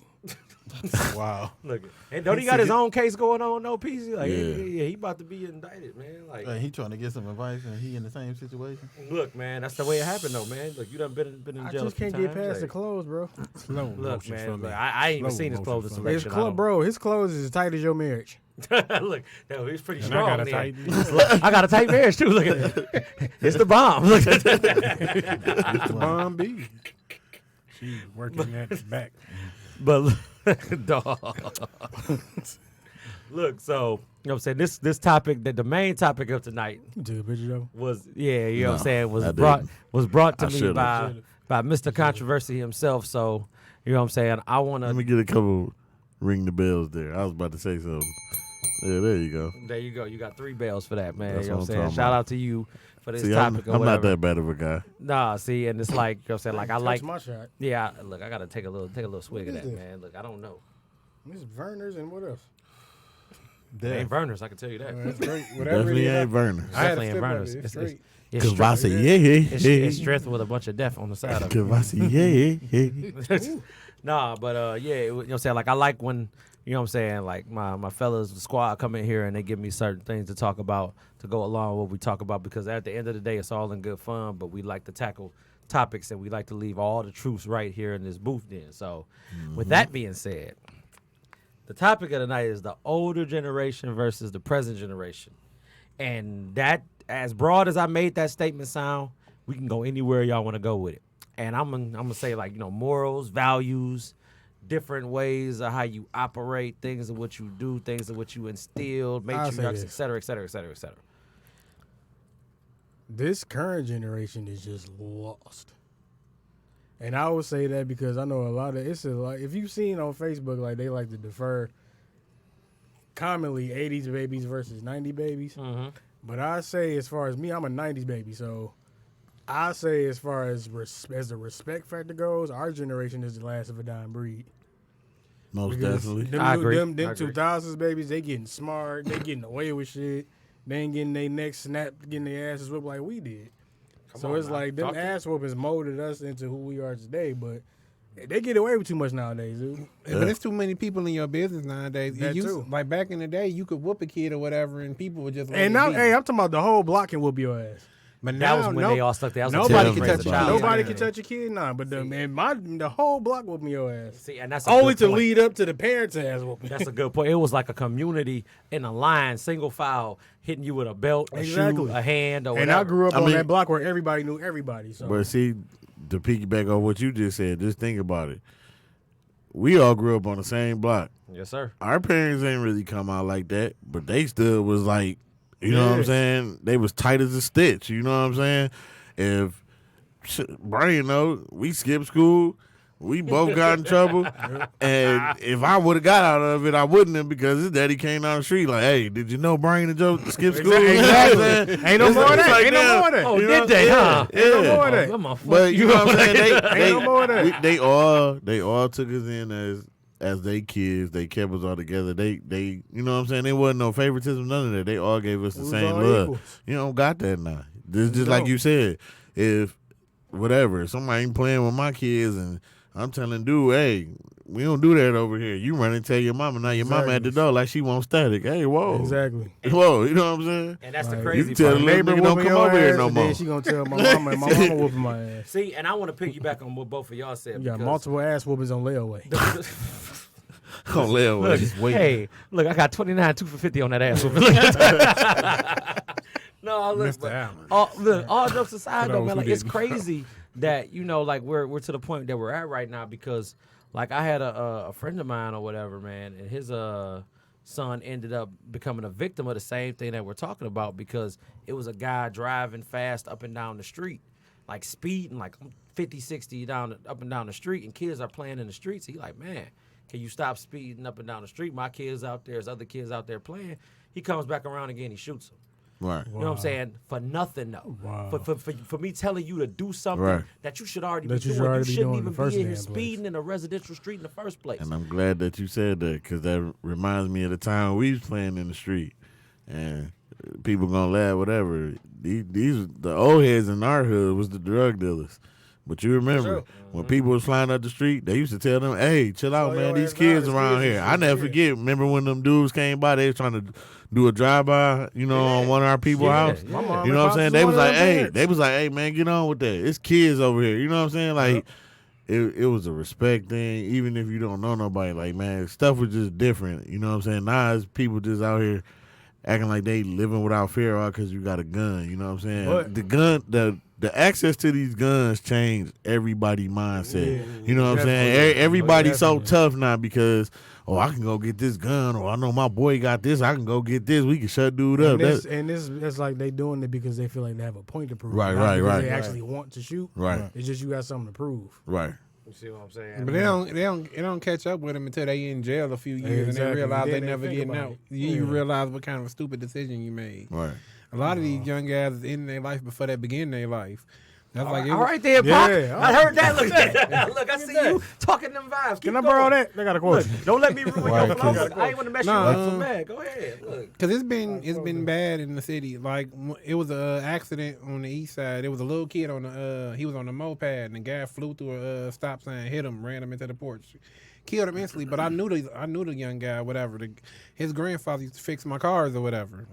S6: Wow.
S1: Look, and don't he got his own case going on? No, PC. Like,
S4: Yeah.
S1: yeah, he about to be indicted, man. Like,
S6: He trying to get some advice, and he in the same situation.
S1: look, man, that's the way it happened, though, man. Look, you done been in
S2: I
S1: jail.
S2: just
S1: a few
S2: can't get
S1: times.
S2: past the
S1: Like,
S2: clothes, bro.
S5: Slow
S1: Look,
S5: motion
S1: man,
S5: for me.
S1: look, I ain't even
S5: Slow
S1: seen his
S5: motion
S1: clothes
S5: for me.
S2: His
S1: selection.
S2: bro, his clothes is as tight as your marriage.
S1: Look, no, he's pretty
S5: And
S1: strong.
S5: I got a
S1: then.
S5: tight.
S1: I got a tight marriage too. Look at that. It's the bomb. Look at that.
S5: It's the bomb B. She working that back.
S1: But look, dog. Look, so you know what I'm saying, this topic, the main topic of tonight
S2: You took a picture though.
S1: was you know what I'm
S4: No,
S1: saying, was
S4: I
S1: brought
S4: didn't.
S1: to
S4: I
S1: me
S4: should've.
S1: by Mr. Controversy himself. So you know what I'm saying, I wanna
S4: Let me get a couple ring the bells there. I was about to say something. Yeah, there you go.
S1: there you go. You got 3 bells for that, man.
S4: That's
S1: you know
S4: what
S1: what I'm
S4: I'm
S1: saying?
S4: talking
S1: Shout
S4: about.
S1: out to you for this
S4: See,
S1: topic or
S4: I'm not
S1: whatever.
S4: that bad of a guy.
S1: Nah, see, and it's like, you know what I'm saying, like I
S2: Touch
S1: like
S2: my shot.
S1: yeah, look, I gotta take a little swig of that, man. Look, I don't know.
S2: It's Verner's and what else?
S1: It ain't Verner's, I can tell you that.
S5: That's great. Whatever
S4: Definitely
S5: it is,
S4: ain't Verner's.
S5: I had a
S1: Definitely ain't
S5: sip of
S1: Verner's.
S5: it. It's
S1: It's
S5: great.
S1: It's
S4: Cause
S1: strength. It's strength with a bunch of death on the side of it.
S4: Cause yeah.
S1: Nah, but yeah, you know what I'm saying? Like, I like when, you know what I'm saying, like my fellas, the squad come in here and they give me certain things to talk about to go along with what we talk about, because at the end of the day, it's all in good fun, but we like to tackle topics and we like to leave all the truths right here in this booth then. So with that being said, the topic of the night is the older generation versus the present generation. And that, as broad as I made that statement sound, we can go anywhere y'all want to go with it. And I'm gonna say, like, you know, morals, values, different ways of how you operate, things of what you do, things of what you instilled,
S2: I'll say
S1: matriarchs,
S2: this.
S1: et cetera, et cetera, et cetera, et cetera.
S2: This current generation is just lost. And I would say that because I know a lot of if you've seen on Facebook, like, they like to defer commonly 80s babies versus 90 babies.
S1: Mm-hmm.
S2: But I say, as far as me, I'm a 90s baby, so I say as far as the respect factor goes, our generation is the last of a dying breed.
S4: Most
S2: Because
S4: definitely.
S1: I agree.
S2: Them
S1: I agree.
S2: 2000s babies, they getting smart, they getting away with shit. They ain't getting their necks snapped, getting their asses whipped like we did. So
S1: on
S2: it's
S1: now.
S2: like them
S1: Talk to-
S2: ass whoopings molded us into who we are today, but they get away with too much nowadays, dude.
S5: But there's too many people in your business nowadays.
S2: That too.
S5: Like back in the day, you could whoop a kid or whatever, and people would just. let
S2: And
S5: it
S2: now,
S5: be.
S2: hey, I'm talking about the whole block can whoop your ass.
S5: But
S1: That
S5: now,
S1: was when they all stuck there.
S2: Nobody
S5: can touch a
S1: child.
S5: child.
S2: Nobody
S5: Yeah.
S2: can touch a kid now, but the whole block whooping your ass.
S1: See, and that's a
S2: Only
S1: good
S2: to
S1: point.
S2: lead up to the parents' ass whooping.
S1: That's a good point. It was like a community in a line, single file, hitting you with a belt, a
S2: Exactly.
S1: shoe, a hand, or
S2: And
S1: whatever.
S2: I grew up
S4: I
S2: on
S4: mean-
S2: that block where everybody knew everybody. So
S4: But see, to piggyback on what you just said, just think about it. We all grew up on the same block.
S1: Yes, sir.
S4: Our parents ain't really come out like that, but they still was like, you know what I'm
S2: Yeah.
S4: saying? They was tight as a stitch. You know what I'm saying? If Brian know, we skipped school. We both got in trouble, and if I would have got out of it, I wouldn't have, because his daddy came down the street like, "Hey, did you know Brian and Joe skipped school?"
S2: Exactly.
S4: You know what I'm saying?
S2: Ain't no
S4: It's
S2: more of
S4: like-
S2: that.
S4: it's
S2: Ain't no
S4: like
S2: more of that.
S1: Oh,
S4: you know?
S1: did they, huh?
S4: Yeah.
S2: Ain't no more of that.
S1: I'm a fuck
S4: But you know what I'm saying?
S2: Ain't no more of that.
S4: They all took us in as they kids. They kept us all together. They you know what I'm saying? There wasn't no favoritism, none of that. They all gave us the
S2: We was
S4: same
S2: all
S4: love.
S2: equals.
S4: You don't got that now. This just like
S2: don't.
S4: you said. If whatever, somebody ain't playing with my kids and I'm telling dude, hey, we don't do that over here. You run and tell your mama. Now your mama at the
S2: Exactly.
S4: door like she wants static. Hey, whoa.
S2: Exactly.
S4: Whoa, you know what I'm saying?
S1: And that's the
S2: Like,
S1: crazy
S4: you tell
S1: part.
S4: the little nigga don't
S2: whooping
S4: come
S2: your
S4: over here
S2: ass,
S4: no
S2: and
S4: more.
S2: then she gonna tell my mama, and my mama whooping my ass.
S1: See, and I want to piggyback on what both of y'all said.
S2: You got
S1: because-
S2: multiple ass whoopings on layaway.
S4: On layaway.
S1: Look,
S6: Just wait.
S1: hey, look, I got 29 2 for 50 on that ass. No, look,
S5: Mr. Allen.
S1: all jokes aside,
S5: For
S1: though,
S5: those
S1: man,
S5: who
S1: like, it's
S5: didn't.
S1: crazy that, you know, like, we're to the point that we're at right now, because, like, I had a friend of mine or whatever, man, and his son ended up becoming a victim of the same thing that we're talking about, because it was a guy driving fast up and down the street, like speeding like 50, 60 up and down the street, and kids are playing in the streets. He like, man, can you stop speeding up and down the street? My kids out there, there's other kids out there playing. He comes back around again, he shoots him.
S4: Right.
S1: You know what I'm saying? For nothing, though.
S2: Wow.
S1: For me telling you to do something
S4: Right.
S1: that you should already
S2: That
S1: be
S2: you
S1: doing.
S2: should already
S1: You
S2: be
S1: shouldn't
S2: doing in
S1: even
S2: the first
S1: be in here
S2: damn place.
S1: speeding in a residential street in the first place.
S4: And I'm glad that you said that, because that reminds me of the time we was playing in the street, and people gonna laugh, whatever. These the old heads in our hood was the drug dealers. But you remember when people was flying up the street, they used to tell them, "Hey, chill out,
S2: Slow
S4: man.
S2: your
S4: These
S2: ass down,
S4: kids
S2: these
S4: around
S2: kids
S4: here."
S2: and
S4: I
S2: shit,
S4: never
S2: yeah.
S4: forget. Remember when them dudes came by? They was trying to do a drive-by, you know, on one of our people's
S1: Yeah,
S4: house.
S1: yeah.
S2: My mom
S4: You
S2: and
S4: know what I'm
S2: pops
S4: saying?
S2: was
S4: They
S2: one
S4: was
S2: of
S4: like,
S2: them parents.
S4: "Hey, man, get on with that. It's kids over here." You know what I'm saying? Like, it was a respect thing, even if you don't know nobody. Like, man, stuff was just different. You know what I'm saying? Now it's people just out here acting like they living without fear all because you got a gun. You know what I'm saying?
S2: But-
S4: the gun, the access to these guns changed everybody's mindset.
S2: Yeah,
S4: you know what I'm saying?
S2: definitely.
S4: Everybody's so
S2: Definitely.
S4: tough now because, I can go get this gun, or I know my boy got this, I can go get this. We can shut dude up.
S2: And this, it's like they doing it because they feel like they have a point to prove.
S4: Right,
S2: not
S4: right,
S2: because
S4: right.
S2: They
S4: Right.
S2: actually want to shoot.
S4: Right.
S2: It's just you got something to prove.
S4: Right.
S1: You see what I'm saying?
S5: But it don't catch up with them until they in jail a few years and
S2: Exactly.
S5: they realize
S2: Then
S5: they
S2: they
S5: never
S2: think
S5: getting
S2: about
S5: out.
S2: it.
S5: You
S2: Yeah.
S5: realize what kind of a stupid decision you made.
S4: Right.
S5: A lot of these young guys is in their life before they begin their life. That's
S1: All right there, Pop.
S2: Yeah.
S1: I heard that. Look at that. Look, I see you talking them vibes. Keep
S2: Can I
S1: going.
S2: borrow that? They got a quote.
S1: Look, don't let me ruin
S6: Right,
S1: your flow.
S6: 'cause-
S1: I ain't want to mess you
S5: Nah,
S1: up so bad. Go ahead. Look.
S5: Cause it's been bad in the city. Like it was a accident on the east side. There was a little kid on the he was on the moped and the guy flew through a stop sign, hit him, ran him into the porch, killed him instantly. But I knew the young guy, whatever. His grandfather used to fix my cars or whatever.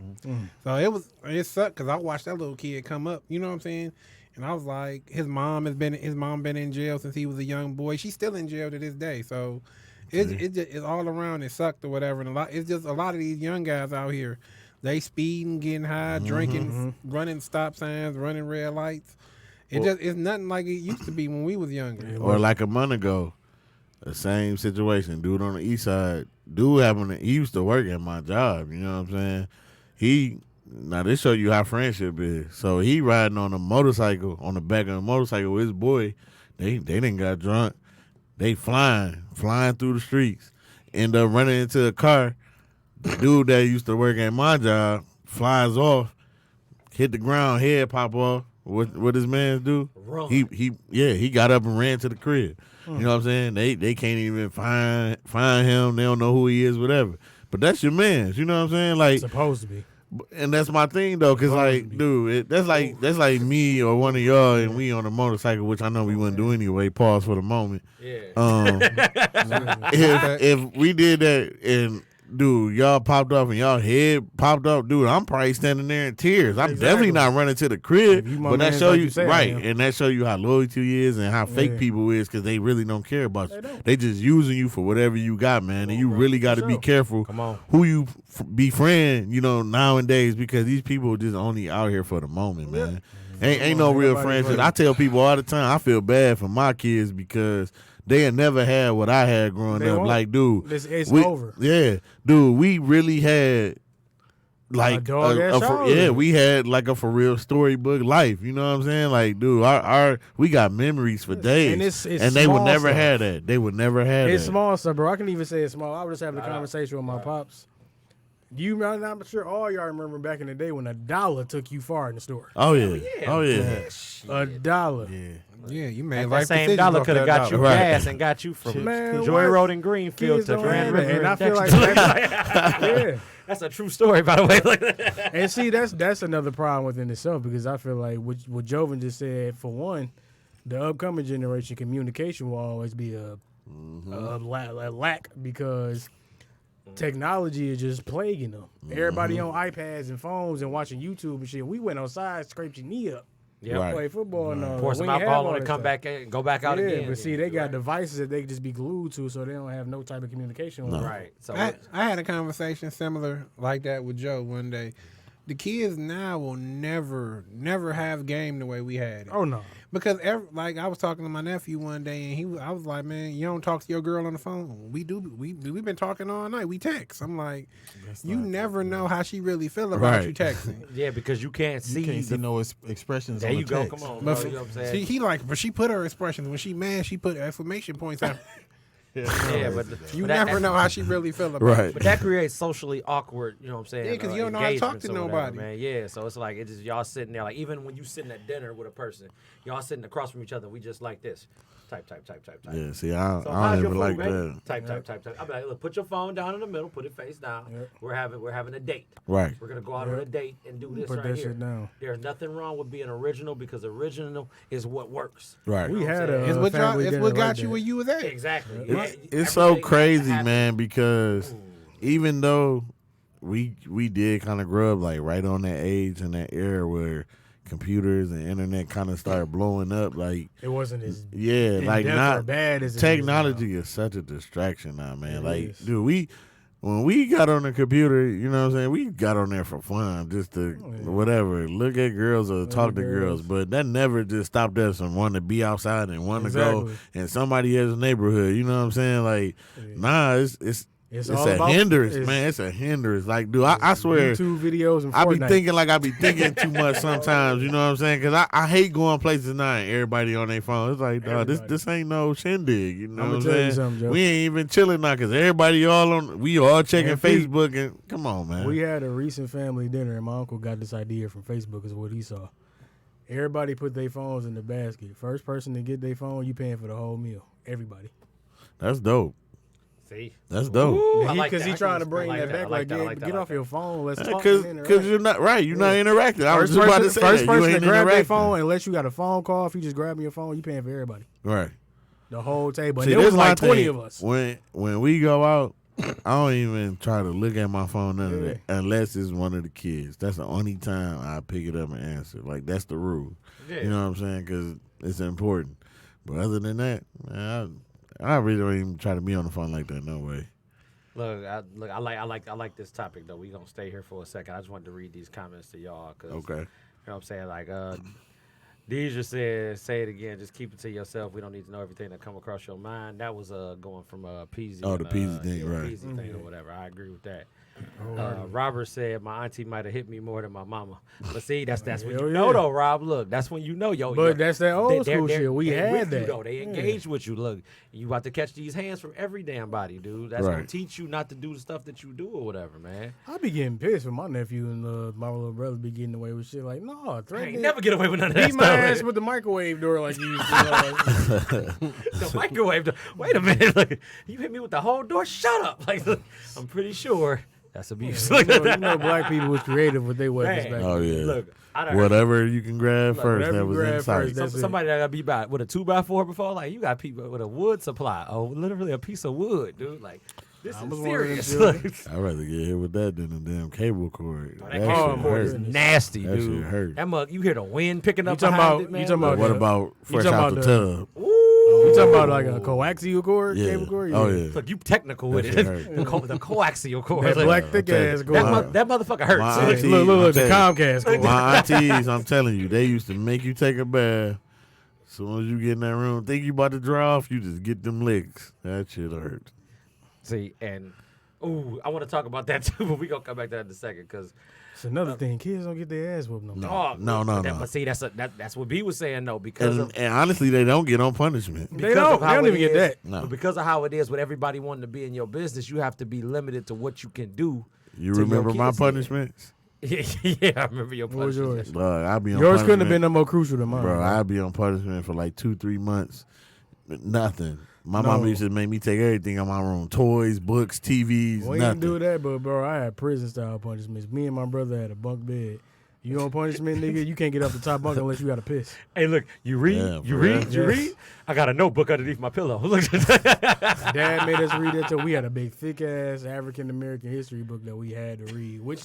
S5: So it sucked because I watched that little kid come up. You know what I'm saying? And I was like, his mom been in jail since he was a young boy. She's still in jail to this day. So it's all around. It sucked or whatever. And it's just a lot of these young guys out here. They speeding, getting high, drinking, running stop signs, running red lights. It's nothing like it used to be when we was younger.
S4: Or like a month ago, the same situation. Dude on the east side, he used to work at my job. You know what I'm saying? Now this show you how friendship is. So he riding on a motorcycle, on the back of a motorcycle with his boy. They didn't got drunk. They flying through the streets. End up running into a car. The dude that used to work at my job flies off, hit the ground, head pop off. What his man do?
S1: Run.
S4: He got up and ran to the crib. You know what I'm saying? They can't even find him. They don't know who he is, whatever. But that's your man. You know what I'm saying? Like,
S2: Supposed to be.
S4: and that's my thing though, cause like, dude, that's like me or one of y'all, and we on a motorcycle, which I know we wouldn't do anyway. Pause for the moment.
S1: Yeah.
S4: If we did that and dude, y'all popped off and y'all head popped off, dude, I'm probably standing there in tears. I'm definitely not running to the crib.
S2: If you my
S4: But that
S2: man,
S4: show
S2: like
S4: you
S2: you say I
S4: right,
S2: am.
S4: and that show you how loyalty is and how fake people is, because they really don't care about you. They just using you for whatever you got, man. And you really got to be careful who you befriend, nowadays, because these people just only out here for the moment, man. Ain't no real friendship. I tell people all the time, I feel bad for my kids because they had never had what I had growing
S2: They
S4: up.
S2: won't.
S4: Like, dude,
S2: It's
S4: we,
S2: over.
S4: Yeah, dude, we really had like
S2: dog-ass childhood.
S4: we had like a for real storybook life. You know what I'm saying? Like, dude, our we got memories for days,
S2: And it's
S4: and they would
S2: small
S4: never
S2: stuff.
S4: have that. They would never have
S2: It's
S4: that.
S2: small stuff, bro. I can even say it's small. I was just having a conversation with my pops. I'm sure all y'all remember back in the day when $1 took you far in the store.
S4: Oh yeah, oh yeah.
S2: $1.
S4: Yeah.
S5: Yeah, you made
S1: That
S5: life
S1: same
S5: decisions
S1: dollar
S5: off
S1: could have
S5: that
S1: got you
S5: dollar.
S4: Right.
S1: gas and got you from
S2: Man,
S1: Joy
S2: what?
S1: Road in Greenfield
S2: Kids
S1: to
S2: don't
S1: Grand
S2: have that.
S1: River.
S2: And I
S1: in
S2: feel like
S1: Dexter.
S2: yeah.
S1: That's a true story, by the way.
S2: And see, that's another problem within itself, because I feel like what Joven just said, for one, the upcoming generation communication will always be a lack, because technology is just plaguing them. Everybody on iPads and phones and watching YouTube and shit. We went outside, scraped your knee up,
S1: Yep.
S4: Right.
S2: play football and all.
S1: Pour
S2: We
S1: some
S2: ain't have
S1: alcohol
S2: all
S1: on it,
S2: that
S1: come
S2: stuff.
S1: back in, go back out
S2: Yeah,
S1: again.
S2: but see, they got devices that they can just be glued to, so they don't have no type of communication with.
S1: Right. So
S5: I had a conversation similar like that with Joe one day. The kids now will never have game the way we had it.
S2: Oh no.
S5: Because like I was talking to my nephew one day, and I was like, "Man, you don't talk to your girl on the phone." We do. We've been talking all night. We text. I'm like, you never know how she really feel about
S4: Right.
S5: you texting.
S1: yeah, because you can't see.
S6: You can't see no expressions
S1: There
S6: on
S1: you
S6: the
S1: go.
S6: text.
S1: Come on,
S5: But
S1: bro. You know what I'm saying?
S5: but she put her expressions when she mad. She put exclamation points out.
S1: Yeah, but
S5: You
S1: that-
S5: never know how she really feel about
S4: Right.
S5: you.
S1: But that creates socially awkward, you know what I'm saying?
S5: Yeah, 'cause you don't know how to talk to
S1: engagements or whatever,
S5: nobody.
S1: man. Yeah, so it's like, it's just y'all sitting there, like, even when you sitting at dinner with a person, y'all sitting across from each other, we just like this. Type.
S4: Yeah, see, I
S1: So
S4: don't
S1: how's your
S4: even
S1: food,
S4: like
S1: baby?
S4: that.
S1: Type. I'm like, look, put your phone down in the middle, put it face down. We're having a date.
S4: Right.
S1: We're gonna go out on a date and do this
S2: Put
S1: right
S2: that
S1: here.
S2: shit down.
S1: There's nothing wrong with being original, because original is what works.
S4: Right.
S2: We had
S1: saying?
S2: a
S5: It's what
S2: family dinner
S5: got
S2: like
S5: you
S2: that.
S5: where you was at.
S1: Exactly.
S4: It's so crazy, man, because even though we did kind of grow up like right on that age and that era where computers and internet kind of started blowing up, like
S2: It wasn't as
S4: yeah, like
S2: in-depth
S4: not
S2: or bad as it is
S4: technology is such a distraction now, man.
S2: It
S4: Like,
S2: is.
S4: dude, when we got on the computer, you know what I'm saying, we got on there for fun, just to whatever, look at girls or talk to girls. But that never just stopped us from wanting to be outside and want to go
S2: Exactly.
S4: in somebody else's neighborhood. You know what I'm saying? Like, nah, it's
S2: all
S4: a
S2: about-
S4: hindrance,
S2: it's-
S4: man. It's a hindrance. Like, dude, I swear.
S2: YouTube videos and
S4: I be
S2: Fortnite.
S4: thinking like I be thinking too much sometimes, you know what I'm saying? Because I hate going places now and everybody on their phone. It's like, dog, this ain't no shindig, you know
S2: I'ma
S4: what I'm
S2: tell you
S4: saying?
S2: something, Joe.
S4: We ain't even chilling now because everybody we all checking
S2: And Pete,
S4: Facebook and come on, man.
S2: We had a recent family dinner, and my uncle got this idea from Facebook, is what he saw. Everybody put their phones in the basket. First person to get their phone, you paying for the whole meal. Everybody.
S4: That's dope.
S1: See,
S4: That's dope.
S2: Because he trying to bring that back. Like, get off your phone. Let's talk.
S4: Because you're not right. You're not interacting. I was just about to say
S2: first
S4: that.
S2: person
S4: You
S2: to
S4: ain't
S2: grab their
S4: interacting.
S2: phone, unless you got a phone call, if you just grabbing your phone, you paying for everybody.
S4: Right.
S2: The whole table.
S4: See,
S2: And there was
S4: this my
S2: like 20
S4: thing.
S2: of us.
S4: When we go out, I don't even try to look at my phone none of that unless it's one of the kids. That's the only time I pick it up and answer. Like that's the rule.
S1: Yeah.
S4: You know what I'm saying? Because it's important. But other than that, man, I really don't even try to be on the phone like that. No way.
S1: Look, I like this topic though. We gonna stay here for a second. I just wanted to read these comments to y'all. Cause,
S4: Okay.
S1: You know what I'm saying? Like, Deidre said, say it again. Just keep it to yourself. We don't need to know everything that come across your mind. That was going from Peasy.
S4: Oh, the Peasy thing, right.
S1: Peasy thing or whatever. I agree with that. Robert said, my auntie might have hit me more than my mama. But see, that's when you know, though, Rob. Look, that's when you know,
S2: But that's that old school
S1: they're
S2: shit. We
S1: with
S2: had
S1: you,
S2: that.
S1: though. They engage with you. Look, you about to catch these hands from every damn body, dude. That's going
S4: Right.
S1: to teach you not to do the stuff that you do or whatever, man.
S2: I be getting pissed when my nephew and my little brother be getting away with shit. Like, no,
S1: I
S2: threaten
S1: ain't never get away with none of that
S2: beat
S1: stuff.
S2: my ass with the microwave door like you used to.
S1: The microwave door. Wait a minute. Look, you hit me with the whole door? Shut up. Like, look, I'm pretty sure that's abuse.
S2: you know, black people was creative with their weapons
S1: Man.
S2: back
S4: Oh,
S2: then.
S4: yeah.
S1: Look, I done
S4: Whatever you can grab first,
S2: whatever
S4: that
S2: you
S4: was
S2: grab
S4: in sight.
S2: first, that's it.
S1: somebody that got beat by with a 2x4 before, like you got people with a wood supply. Oh, literally a piece of wood, dude. Like this
S2: I
S1: is
S2: was one of them
S1: serious.
S2: children.
S1: Like,
S4: I'd rather get hit with that than a damn cable cord.
S1: that
S4: That
S1: cable
S4: shit
S1: cord is
S4: hurt.
S1: nasty,
S4: That
S1: dude.
S4: shit hurt.
S1: That mug, you hear the wind picking up
S2: talking
S1: behind
S2: about-
S1: it, man.
S2: you talking about
S4: What
S2: the-
S4: about fresh
S2: talking
S4: out the
S2: about
S4: tub?
S2: You talking about like a coaxial cord,
S4: Yeah.
S2: cable cord?
S4: Oh, yeah.
S1: Look, you technical with
S4: That
S1: it.
S4: shit hurt.
S1: the coaxial cord.
S2: That
S1: Like,
S2: black thick
S4: tell you.
S2: ass
S1: that,
S2: cord.
S1: that motherfucker hurts.
S4: My
S2: Look,
S4: auntie-
S2: look, the
S4: I'm
S2: Comcast cord.
S4: My aunties, I'm telling you, they used to make you take a bath. As soon as you get in that room, think you about to dry off, you just get them licks. That shit hurt.
S1: See, and I want to talk about that too, but we gonna come back to that in a second because.
S2: It's another thing. Kids don't get their ass whooped no more.
S1: Dog,
S4: No.
S1: But see, that's what B was saying though, because of
S4: And honestly, they don't get on punishment.
S2: They
S1: because
S2: don't.
S1: of
S2: They
S1: how
S2: don't
S1: it
S2: even get
S1: is.
S2: that.
S4: No.
S1: But because of how it is with everybody wanting to be in your business, you have to be limited to what you can do.
S4: You
S1: to your
S4: remember my
S1: kids.
S4: punishments?
S1: Yeah, I remember your
S2: What was
S1: punishment.
S2: yours?
S4: Dog, I'd be on
S2: Yours couldn't have been
S4: punishment.
S2: no more crucial than mine.
S4: Bro, I'd be on punishment for like 2-3 months. Nothing. My
S2: No.
S4: mama used to make me take everything in my room. Toys, books, TVs,
S2: We
S4: nothing.
S2: didn't do that, but bro, I had prison style punishments. Me and my brother had a bunk bed. You on punishment, nigga? You can't get off the top bunk unless you got to piss.
S1: Hey, look, you read,
S4: Yeah,
S1: you
S4: for
S1: read,
S4: real.
S1: you
S2: Yes.
S1: read. I got a notebook underneath my pillow. Look,
S2: Dad made us read that till we had a big, thick ass African American history book that we had to read, which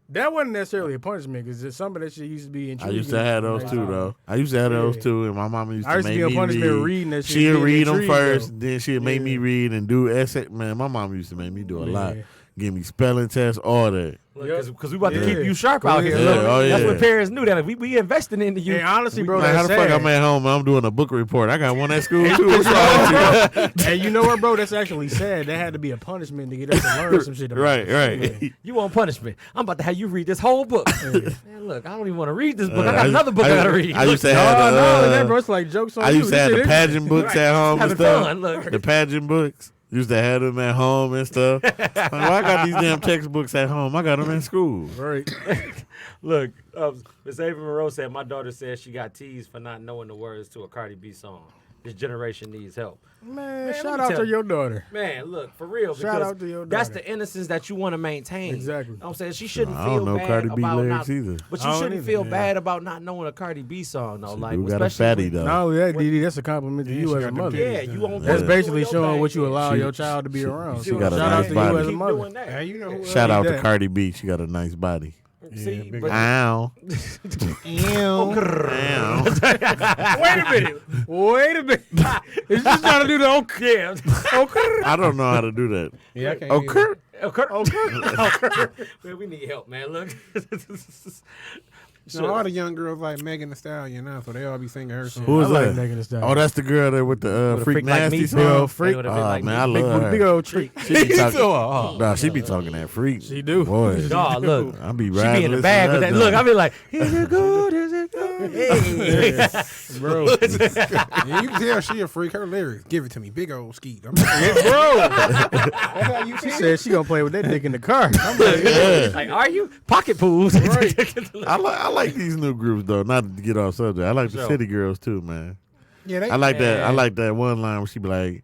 S2: that wasn't necessarily a punishment because some of that shit used to be
S4: I
S2: intriguing.
S4: used to have those too, though. I used to have those too, and my mama used
S2: I
S4: to
S2: used to
S4: make
S2: be on
S4: me
S2: punishment
S4: read.
S2: reading that shit.
S4: She'd
S2: getting
S4: read them
S2: intrigued,
S4: first,
S2: though.
S4: then she'd make me
S2: Yeah.
S4: read and do essay. Man, my mom used to make me do a lot.
S2: Yeah.
S4: Give me spelling tests, all that.
S1: because we about to
S2: Yeah.
S1: keep you sharp out here.
S2: Yeah.
S1: Look,
S4: Oh,
S1: that's
S4: yeah.
S1: what parents knew that we investing into you.
S2: And honestly, bro,
S4: Like, how
S2: that's
S4: the fuck
S2: sad.
S4: I'm at home and I'm doing a book report? I got one at school too. What's wrong with you?
S2: And you know what, bro? That's actually sad. That had to be a punishment to get us to learn some shit. About
S4: Right,
S2: this.
S4: right.
S1: You want punishment? I'm about to have you read this whole book. Man, look, I don't even want to read this book. I
S4: I
S1: got
S4: used-
S1: another book I, gotta read.
S4: I used to
S2: No,
S4: have
S2: no,
S4: the,
S2: that bro, it's like jokes on
S4: I
S2: you.
S4: used to have
S2: This
S4: the
S2: shit
S4: pageant books at home and
S1: having
S4: stuff.
S1: fun. Look,
S4: The pageant books. Used to have them at home and stuff. Like, well, I got these damn textbooks at home. I got them in school.
S2: Right.
S1: look. Miss Ava Monroe said my daughter said she got teased for not knowing the words to a Cardi B song. This generation needs help.
S2: Man,
S1: let
S2: shout
S1: me
S2: out
S1: tell
S2: to
S1: you.
S2: your daughter.
S1: Man, look, for real.
S2: Shout
S1: because
S2: out to your
S1: that's
S2: daughter.
S1: the innocence that you want to maintain.
S2: Exactly.
S1: You know what I'm saying? She shouldn't
S4: I
S1: feel
S4: don't know
S1: bad
S4: Cardi B
S1: about
S4: lyrics
S1: not,
S4: either.
S1: But
S2: I
S1: you
S2: don't
S1: shouldn't
S2: either,
S1: feel
S2: yeah.
S1: bad about not knowing a Cardi B song, though.
S4: She
S1: Like,
S4: do got a
S1: especially
S4: fatty
S1: when-
S4: though.
S2: Not only that, Didi, that's a compliment to
S5: Yeah,
S2: you
S5: she
S2: as a
S5: got them
S2: mother.
S1: Yeah, you won't.
S2: That's
S1: do
S2: basically
S1: your
S2: showing
S1: thing,
S2: what you
S1: man.
S2: allow
S4: She-
S2: your child to be around.
S4: she
S2: So
S4: got a
S2: shout
S4: nice
S2: out to
S4: body.
S2: you as a
S1: Keep
S2: mother.
S1: doing that.
S5: Hey, you know who?
S4: Shout out
S2: that.
S4: to Cardi B. She got a nice body.
S1: See,
S5: big
S1: but
S4: Ow. Ow.
S2: Wait a minute. Is she trying to do the okay?
S1: yeah.
S4: I don't know how to do that.
S5: Yeah, I can't.
S4: Okay.
S1: Man, we need help, man. Look.
S5: No, all the young girls like Megan Thee Stallion now, so they all be singing her song.
S4: Who is
S2: I like
S4: that?
S2: Megan Thee Stallion.
S4: Oh, that's the girl there with the
S1: With a
S4: freak
S1: freak like
S4: nasty
S1: me,
S4: song.
S2: big old freak.
S1: With a
S4: Oh,
S1: big like
S4: man,
S1: me.
S4: I love her.
S2: Big old treat.
S4: She be talking. Nah, she be talking that freak.
S2: She do.
S4: Boy,
S1: Dog, look.
S4: I be
S1: She
S4: riding.
S1: be in the
S4: listening
S1: bag
S4: to
S1: with that.
S4: that
S1: Look, I
S4: junk.
S1: be like, is it good? Is it good? Hey.
S2: Bro.
S5: Yeah, you can tell she a freak. Her lyrics, give it to me, big old skeet. I'm like,
S2: She said she gonna play with that dick in the car. I'm like,
S4: Yeah.
S1: Like, are you? Pocket pools.
S4: I like these new groups though. Not to get off subject. I like the
S1: Sure.
S4: city girls too, man.
S5: Yeah, they,
S4: I like that. I
S1: Man.
S4: like that one line where she be like,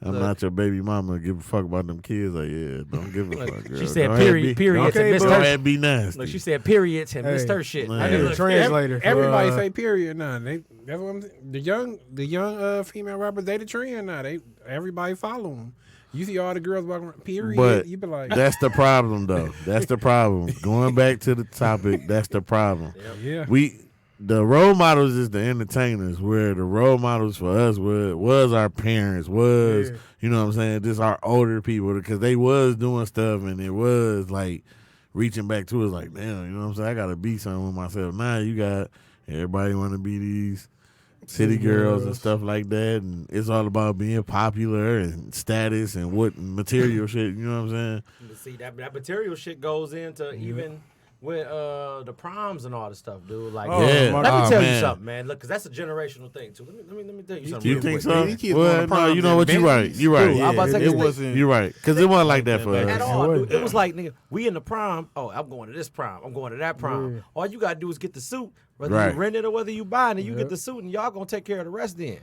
S4: "I'm
S1: Look.
S4: not your baby mama. Give a fuck about them kids." Like, yeah, don't give a fuck, girl.
S1: She said
S4: Go ahead,
S1: period,
S4: be-
S1: periods,
S2: Okay,
S1: and missed
S2: but-
S4: Go
S1: her.
S4: ahead, be nasty.
S1: Look, she said periods and missed
S2: Hey,
S1: her shit.
S4: man.
S2: I need a
S4: Look,
S2: translator. For,
S5: everybody say period now. That's what I'm saying. The young female rappers, they the trend now. Everybody follow them. You see all the girls walking around, period.
S4: But
S5: You be like,
S4: that's the problem, though. That's the problem. Going back to the topic, that's the problem.
S5: yeah.
S4: The role models is the entertainers, where the role models for us was our parents, was,
S2: Yeah.
S4: you know what I'm saying, just our older people, because they was doing stuff and it was like reaching back to us like, damn, you know what I'm saying, I got to be something with myself. Now you got everybody want to be these city girls and stuff like that, and it's all about being popular and status and what material shit, you know what I'm saying?
S1: But see, that material shit goes into even with the proms and all the stuff, dude. Like,
S2: Oh,
S4: Yeah.
S2: my
S1: let me
S4: Oh,
S1: tell you
S4: man.
S1: something, man. Look, because that's a generational thing too. Let me tell you something.
S4: You
S1: real
S4: think
S1: quick.
S4: so?
S5: These kids
S4: Well,
S5: going to
S4: no,
S5: proms
S4: you know
S5: in
S4: what? You're right.
S5: Bentleys.
S4: You're right.
S1: Dude, I was about to say,
S6: it
S1: 'cause
S6: wasn't.
S4: You're right, because it wasn't like that for
S1: At
S4: us.
S1: all,
S2: It
S1: dude. It was like, nigga, we in the prom. Oh, I'm going to this prom. I'm going to that prom.
S2: Yeah.
S1: All you gotta do is get the suit, whether
S4: Right.
S1: you rent it or whether you buy it, and you
S2: Yep.
S1: get the suit, and y'all gonna take care of the rest. Then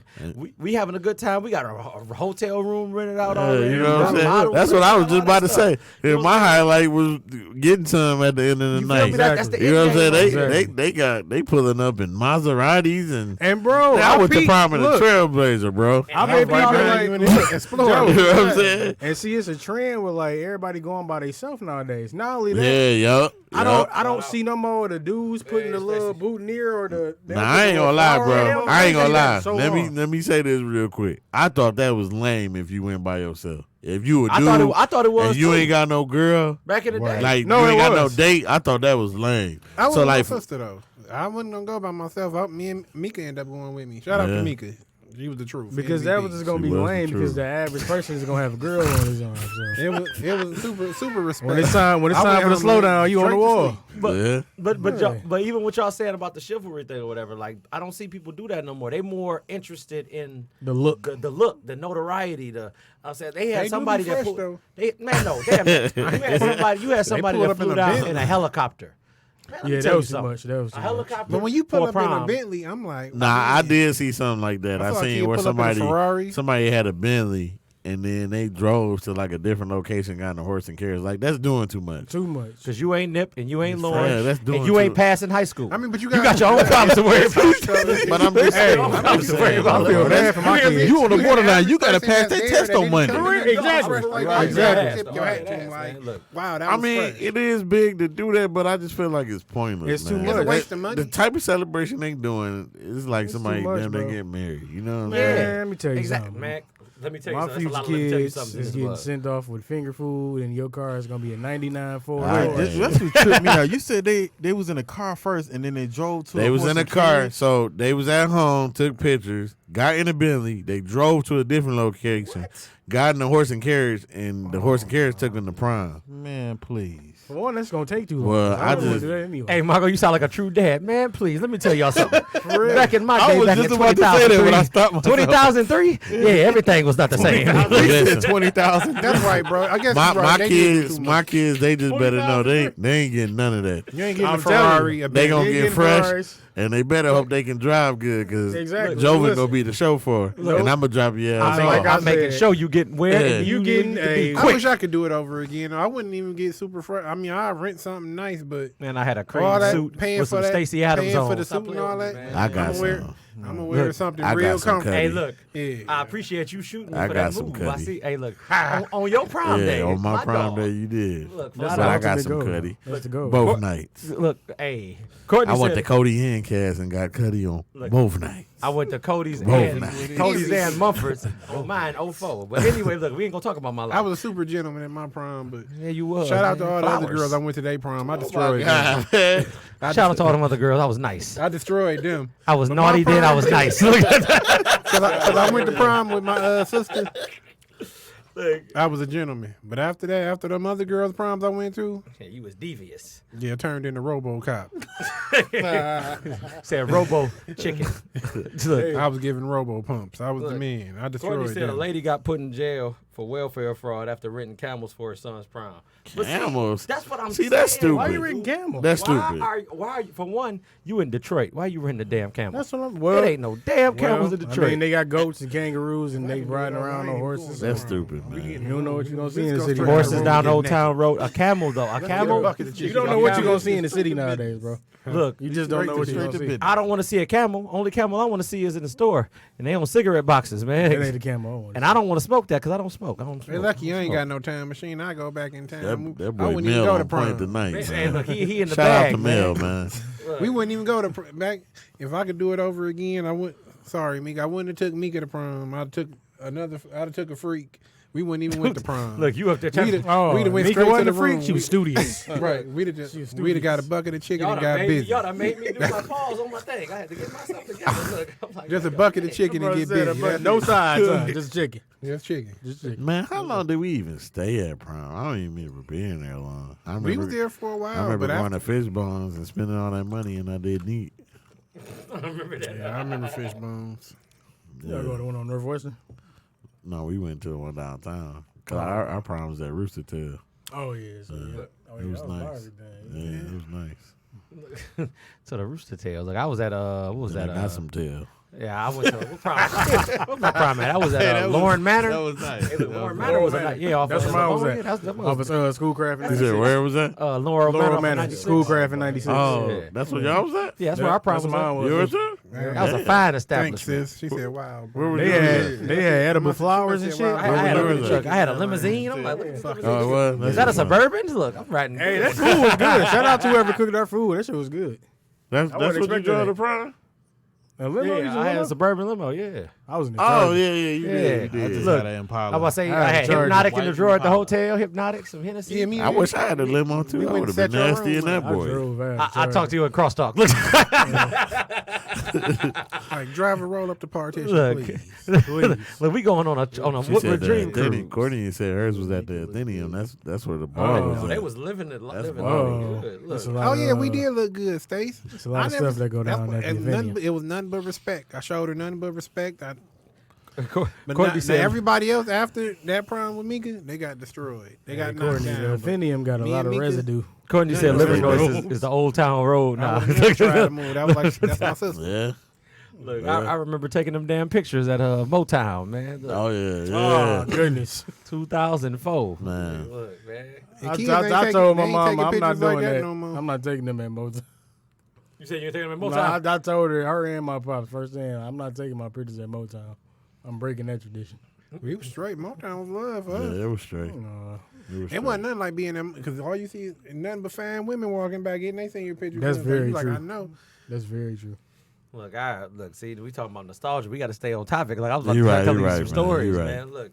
S1: we having a good time. We got a hotel room rented out already.
S4: You know what I'm
S1: We got a
S4: saying?
S1: model
S4: That's what I was
S1: rented,
S4: just
S1: all that
S4: about to
S1: stuff.
S4: say.
S1: You know what
S4: My
S1: I'm saying?
S4: highlight was getting some at the end of the
S1: You feel
S4: night.
S1: me? That's the
S4: You know what I'm saying?
S1: end game
S2: Exactly.
S1: right
S4: They pulling up in Maseratis and
S2: And bro,
S4: I went to
S2: peeped-
S4: prom in a
S2: look,
S4: Trailblazer, bro.
S2: I
S1: And
S2: made
S1: right
S2: people
S1: there,
S2: like,
S5: you in
S2: look,
S5: the Explorer.
S2: Joe,
S4: You know what I'm saying?
S2: And see, it's a trend with like everybody going by themselves nowadays. Not only that,
S4: Yeah, yup.
S2: I don't see no more of the dudes putting the little boutonniere or the.
S4: Nah, I ain't gonna lie, bro. I ain't gonna lie.
S2: So
S4: Let me say this real quick. I thought that was lame if you went by yourself. If you a
S1: I
S4: dude,
S1: thought it was
S4: and you
S1: too.
S4: ain't got no girl,
S1: Back in the day.
S4: like
S2: No,
S4: you ain't
S2: it
S4: got no
S2: was.
S4: date, I thought that was lame.
S5: I was
S4: So
S5: with
S4: like,
S5: my sister though. I wasn't gonna go by myself. Me and Mika ended up going with me. Shout out
S4: Yeah.
S5: to Mika. She was the truth.
S2: because that was
S5: MVP.
S2: just gonna
S4: She
S2: be
S4: was the
S2: lame
S4: truth.
S2: because the average person is gonna have a girl on his arm. So.
S5: It was super respect.
S2: When it's time
S5: I
S2: for the
S5: went home
S2: slowdown, you on the
S5: straight to
S2: wall.
S5: sleep.
S1: But
S4: yeah.
S1: but
S2: Yeah.
S1: but even what y'all saying about the chivalry thing or whatever, like I don't see people do that no more. They more interested in
S2: The look.
S1: the look, the notoriety. I'm saying they had
S5: They do
S1: somebody
S5: be
S1: that
S5: fresh,
S1: pulled,
S5: though.
S1: you had somebody
S5: pulled
S1: that
S5: up in
S1: flew
S5: a
S1: down
S5: Bentley.
S1: in a helicopter. Man, let me
S2: Yeah,
S1: tell
S2: that
S1: you
S2: was too
S1: something.
S2: much. That was too
S1: A
S2: much.
S1: helicopter.
S5: But when you
S1: for
S5: pull up in a
S1: prom.
S5: Bentley, I'm like,
S4: Nah, I did see something like that.
S5: I
S4: I
S5: saw a
S4: seen
S5: kid
S4: where
S5: pull up in a Ferrari.
S4: somebody had a Bentley and then they drove to like a different location, got on a horse and carriage. Like that's doing too much.
S2: Too much.
S1: Cause you ain't Nip and you ain't Lauren
S4: Yeah, that's doing
S1: and you ain't
S4: too-
S1: passing high school.
S5: I mean, but you
S1: you
S5: got
S1: got your own problems to worry about.
S4: But I'm just saying,
S1: I'm
S4: I'm
S1: just worried
S4: saying,
S1: about
S2: I feel bad for my kids.
S6: You on the borderline. You gotta pass that test on Monday.
S2: Exactly.
S5: Exactly.
S1: Right.
S5: Your hat to
S1: Right.
S5: him, like,
S1: Look.
S5: wow, that
S4: I
S5: was
S4: mean,
S5: fresh.
S4: it is big to do that, but I just feel like it's pointless.
S2: It's too
S4: man.
S2: much.
S5: It's a waste of money.
S4: The type of celebration they doing is like somebody
S2: too much,
S4: damn they
S2: bro.
S4: get married. You know what I'm
S2: Man,
S4: saying?
S2: let me tell you
S1: Exactly,
S2: something.
S1: man. Let me tell you
S2: My
S1: something. That's a
S2: future
S1: lot. Let me tell you
S2: kids
S1: something.
S2: is
S1: This
S2: getting
S1: was.
S2: sent off with finger food, and your car is gonna be a 99 Ford.
S4: All right,
S2: Ford.
S4: this-
S6: That's what tripped me out. You said they was in a car first, and then they drove to.
S4: They was
S6: horse
S4: in a
S6: and
S4: car,
S6: carriage.
S4: so they was at home, took pictures, got in a Bentley, they drove to a different location, got in the horse and carriage, and the horse and carriage took them to prom.
S6: Man, please.
S2: For one, that's gonna take too long.
S4: Well,
S2: I
S4: I
S2: don't wanna
S4: just-
S2: do that anyway.
S1: Hey, Marco, you sound like a true dad. Man, please, let me tell y'all something. Back in my
S6: I
S1: day,
S6: was
S1: back
S6: just
S1: in
S6: about to say that when I
S1: 2003,
S6: stopped myself.
S1: 2003, yeah, everything was not the same.
S4: Listen,
S6: 20,000.
S5: That's right, bro. I guess
S4: my
S5: you're right. They getting
S4: kids,
S5: too
S4: my
S5: much.
S4: kids, they just better know they ain't getting none of that.
S5: You ain't getting
S2: I'm
S5: a Ferrari.
S2: telling
S5: A
S4: They
S5: Bentley.
S4: gonna
S2: They
S4: get
S2: getting
S4: fresh,
S2: Ferraris.
S4: and they better hope they can drive good, because
S2: Exactly.
S4: Joven
S2: Listen.
S4: gonna be the chauffeur,
S2: Look.
S4: and I'm gonna drop your ass
S1: I'm,
S2: like
S4: off.
S2: I
S1: I'm making
S2: said,
S1: sure you get where
S4: Yeah.
S1: and
S2: You getting a-
S5: I wish I could do it over again. I wouldn't even get super fresh. I mean, I rent something nice, but
S1: Man, I had a
S5: all
S1: crazy
S5: that
S1: suit
S5: paying
S1: with
S5: for
S1: some
S5: that,
S1: Stacey Adams
S5: paying
S1: on.
S5: for the
S1: Stop
S5: suit and all
S1: playing
S5: that.
S1: with me,
S4: I
S1: man.
S4: got
S5: I'm wear,
S4: some.
S5: I'm gonna wear
S1: Look,
S5: something
S4: I got
S5: real
S4: some
S5: comfortable.
S1: Hey,
S4: Cuddy.
S1: look,
S5: Yeah.
S1: I appreciate you shooting me
S4: I
S1: for
S4: got
S1: that
S4: some
S1: move. I
S4: Cuddy.
S1: see. Hey, look, on your prom day,
S4: Yeah, on my prom
S1: dog.
S4: day you did.
S1: Look,
S2: That's
S1: flat
S4: But I
S1: out.
S4: got
S2: the
S4: some
S2: goal.
S4: Cuddy.
S2: That's the goal.
S4: Both nights.
S1: Look, hey, Courtney
S4: I went
S1: said,
S4: to Cody and Cass and got Cuddy on
S1: Look.
S4: both nights.
S1: I went to Cody's
S4: Both
S1: and
S4: nights.
S1: Cody's and Mumford's on mine 04. But anyway, look, we ain't gonna talk about my life.
S5: I was a super gentleman at my prom, but
S1: yeah, you was.
S5: shout out to
S1: man.
S5: all the other
S1: Flowers.
S5: girls I went to their prom. I destroyed them.
S4: God, man.
S1: Shout out to all them other girls. I was nice.
S5: I destroyed them.
S1: I was
S5: But
S1: naughty
S5: my
S1: then. I
S5: prom-
S1: was nice. Look at that.
S5: Cause I went to prom with my sister. I was a gentleman. But after that, after them other girls' proms I went to,
S1: Yeah, you was devious.
S5: yeah, it turned into RoboCop.
S1: Said Robo Chicken. Look,
S5: I was giving Robo pumps. I was the
S1: Look,
S5: man. I
S1: Courtney
S5: destroyed
S1: said a
S5: them.
S1: lady got put in jail for welfare fraud after renting camels for his son's prom. But
S4: Camels?
S1: See, that's what I'm
S4: See,
S1: saying.
S4: that's stupid.
S2: Why you renting camel?
S4: That's
S1: Why
S4: stupid.
S1: are you? For one, you in Detroit. Why you renting the damn camel?
S2: That's what I'm.
S1: It ain't no damn camels in Detroit.
S2: I mean, they got goats and kangaroos, and they riding around on horses.
S4: That's stupid, man.
S2: You don't know what you're gonna see in the city.
S1: Horses down
S2: nowadays.
S1: Old Town Road. A camel though. A camel.
S2: You don't know what you're gonna see in the city nowadays, bro.
S1: Look,
S2: You just don't know what you're gonna see.
S1: I don't want to see a camel. Only camel I want to see is in the store, and they on cigarette boxes, man.
S2: That ain't the camel.
S1: And I don't want to smoke that because I don't smoke.
S5: Hey, lucky you ain't got no time machine. I go back in time.
S4: That
S5: I
S4: boy
S5: wouldn't even
S4: Mel
S5: go to
S4: on point
S5: prom.
S4: tonight,
S1: Man,
S4: man.
S1: look, he in the
S4: Shout
S1: bag,
S4: out to
S1: man.
S4: Mel, man.
S5: We wouldn't even go to back. If I could do it over again, I would. Sorry, Meek. I wouldn't have took Mika to prom. I'd have took a freak. We wouldn't even went to prom.
S1: Look, you up there?
S5: we'd have,
S2: Oh,
S5: we'd have went
S2: Mika
S5: straight to
S2: wasn't
S5: the
S2: a freak.
S5: room.
S2: She was studious.
S5: Right. We'd have got a bucket of chicken and got busy.
S1: Y'all done made me do my pause on my thing. I had to get myself together. Look, I'm like,
S5: Just a bucket of chicken and get busy. That's
S2: No
S5: it.
S2: sides, just chicken.
S5: Just chicken.
S2: Just chicken.
S4: Man, how long did we even stay at prom? I don't even remember being there long. I remember,
S5: We was there for a while,
S4: I remember
S5: but
S4: going
S5: after,
S4: to Fish Bones and spending all that money, and I didn't eat.
S1: I remember that.
S5: yeah, I remember fish bones.
S2: Y'all go to the one on Northwestern?
S4: No, we went to the one downtown. Cause our prom was at Rooster Tail.
S2: Oh yeah, so yeah. Oh,
S4: It was
S2: that
S4: nice.
S2: everything.
S4: Yeah, it was nice.
S1: So the Rooster Tails. Like I was at what was
S4: Then
S1: that?
S4: I got some tail.
S1: Yeah, I went to what prom? What my prom at? I was at Lauren Manor.
S6: That was nice.
S1: Hey, look, Lauren Manor was a night. Yeah, off
S2: That's
S1: of
S2: where mine was
S1: oh,
S2: at.
S1: yeah, that
S2: Off
S1: was
S2: of Schoolcraft in
S4: You said
S2: 96.
S4: where was that?
S1: Laurel
S2: Laurel
S1: Manor.
S2: Manor, Schoolcraft in 96.
S4: Oh,
S1: Yeah.
S4: that's what y'all was at?
S1: Yeah, that's where our prom
S2: That's
S1: was.
S2: where
S1: At.
S2: mine was.
S4: Yours too?
S1: That was a fine
S5: Thanks,
S1: establishment.
S5: sis. She said, "Wow,
S4: Where
S5: bro."
S4: was
S2: They
S4: yours?
S2: had edible flowers and shit.
S1: I had
S4: Where was it?
S1: I had a limousine. I'm like, look at this limousine.
S4: Oh, it was?
S1: Is that a Suburban? Look, I'm riding.
S2: Hey, that food was good. Shout out to whoever cooked our food. That shit was good.
S4: That's
S2: I
S4: what
S2: wasn't
S4: you
S2: expecting
S4: drove
S2: that.
S4: to prom?
S2: A limo, you
S1: Yeah,
S2: just
S1: I had a
S2: limo?
S1: Suburban limo. Yeah.
S2: I was in the
S4: Oh,
S2: Charger.
S4: yeah, you
S1: Yeah.
S4: did. You
S6: I
S4: did.
S6: just
S1: Look,
S6: got an Impala.
S1: I was saying
S2: I had
S1: I had
S2: a Charger.
S1: Hypnotic in the
S6: White
S1: drawer at the
S6: Impala.
S1: hotel. Hypnotic, some Hennessy.
S5: Yeah, me
S4: I wish I had a limo too.
S5: We
S4: I
S5: went
S4: would
S5: to
S4: have been
S5: set your
S4: nasty in
S5: room.
S4: that
S2: I
S4: boy.
S2: drove
S1: I talked to you in crosstalk. Look,
S5: Like, driver, roll up the partition,
S1: look,
S5: please.
S1: look, we going on a
S4: She
S1: Woodward
S4: said
S1: Dream
S4: that
S1: cruise.
S4: Courtney said hers was at the Athenium. That's where the bar
S2: Oh,
S4: was
S1: Oh,
S4: at.
S1: they was living it,
S4: That's
S1: living
S2: wild.
S1: good.
S2: That's a
S1: Look,
S2: lot
S5: Oh yeah, we
S2: of,
S5: did look good, Stace.
S2: It's a lot of stuff that go down at the venue.
S5: It was nothing but respect. I showed her nothing but respect. But
S1: Courtney
S5: now
S1: said,
S5: everybody else after that prom with Mika, they got destroyed. They got knocked
S2: Courtney,
S5: down.
S2: the Athenium got a
S5: me
S2: lot
S5: and
S2: of
S5: Mika-
S2: residue.
S1: Courtney said,
S5: Yeah,
S1: Living
S5: yeah.
S1: Noise is the Old Town Road
S5: I
S1: now.
S5: would never try to move. That was like that's my sister.
S4: Yeah.
S1: Look,
S4: Yeah.
S1: I remember taking them damn pictures at Motown, man. Look,
S4: Oh yeah,
S2: Oh
S4: yeah.
S2: goodness!
S1: 2004.
S4: Man.
S1: Look, man.
S5: And
S2: I
S5: kids ain't
S2: told
S5: taking-
S2: my
S5: they ain't
S2: mom
S5: taking
S2: I'm not
S5: pictures
S2: doing
S5: like
S2: that.
S5: no more.
S2: I'm not taking them at Motown.
S1: You said you were taking them at
S2: No,
S1: Motown?
S2: I told her and my pops first thing. I'm not taking my pictures at Motown. I'm breaking that tradition.
S5: We was straight. Motown was love for
S4: Yeah,
S5: us.
S4: it was straight.
S2: No,
S4: It was
S5: It wasn't nothing like being them because all you see is nothing but fine women walking back in. They seen your picture.
S2: That's very
S5: like,
S2: true.
S5: I know.
S2: that's very true.
S1: Look, see, we talking about nostalgia. We got to stay on topic. Like I was about
S4: You
S1: to
S4: right,
S1: tell
S4: you
S1: you
S4: right,
S1: some
S4: man.
S1: stories,
S4: You right.
S1: man. Look,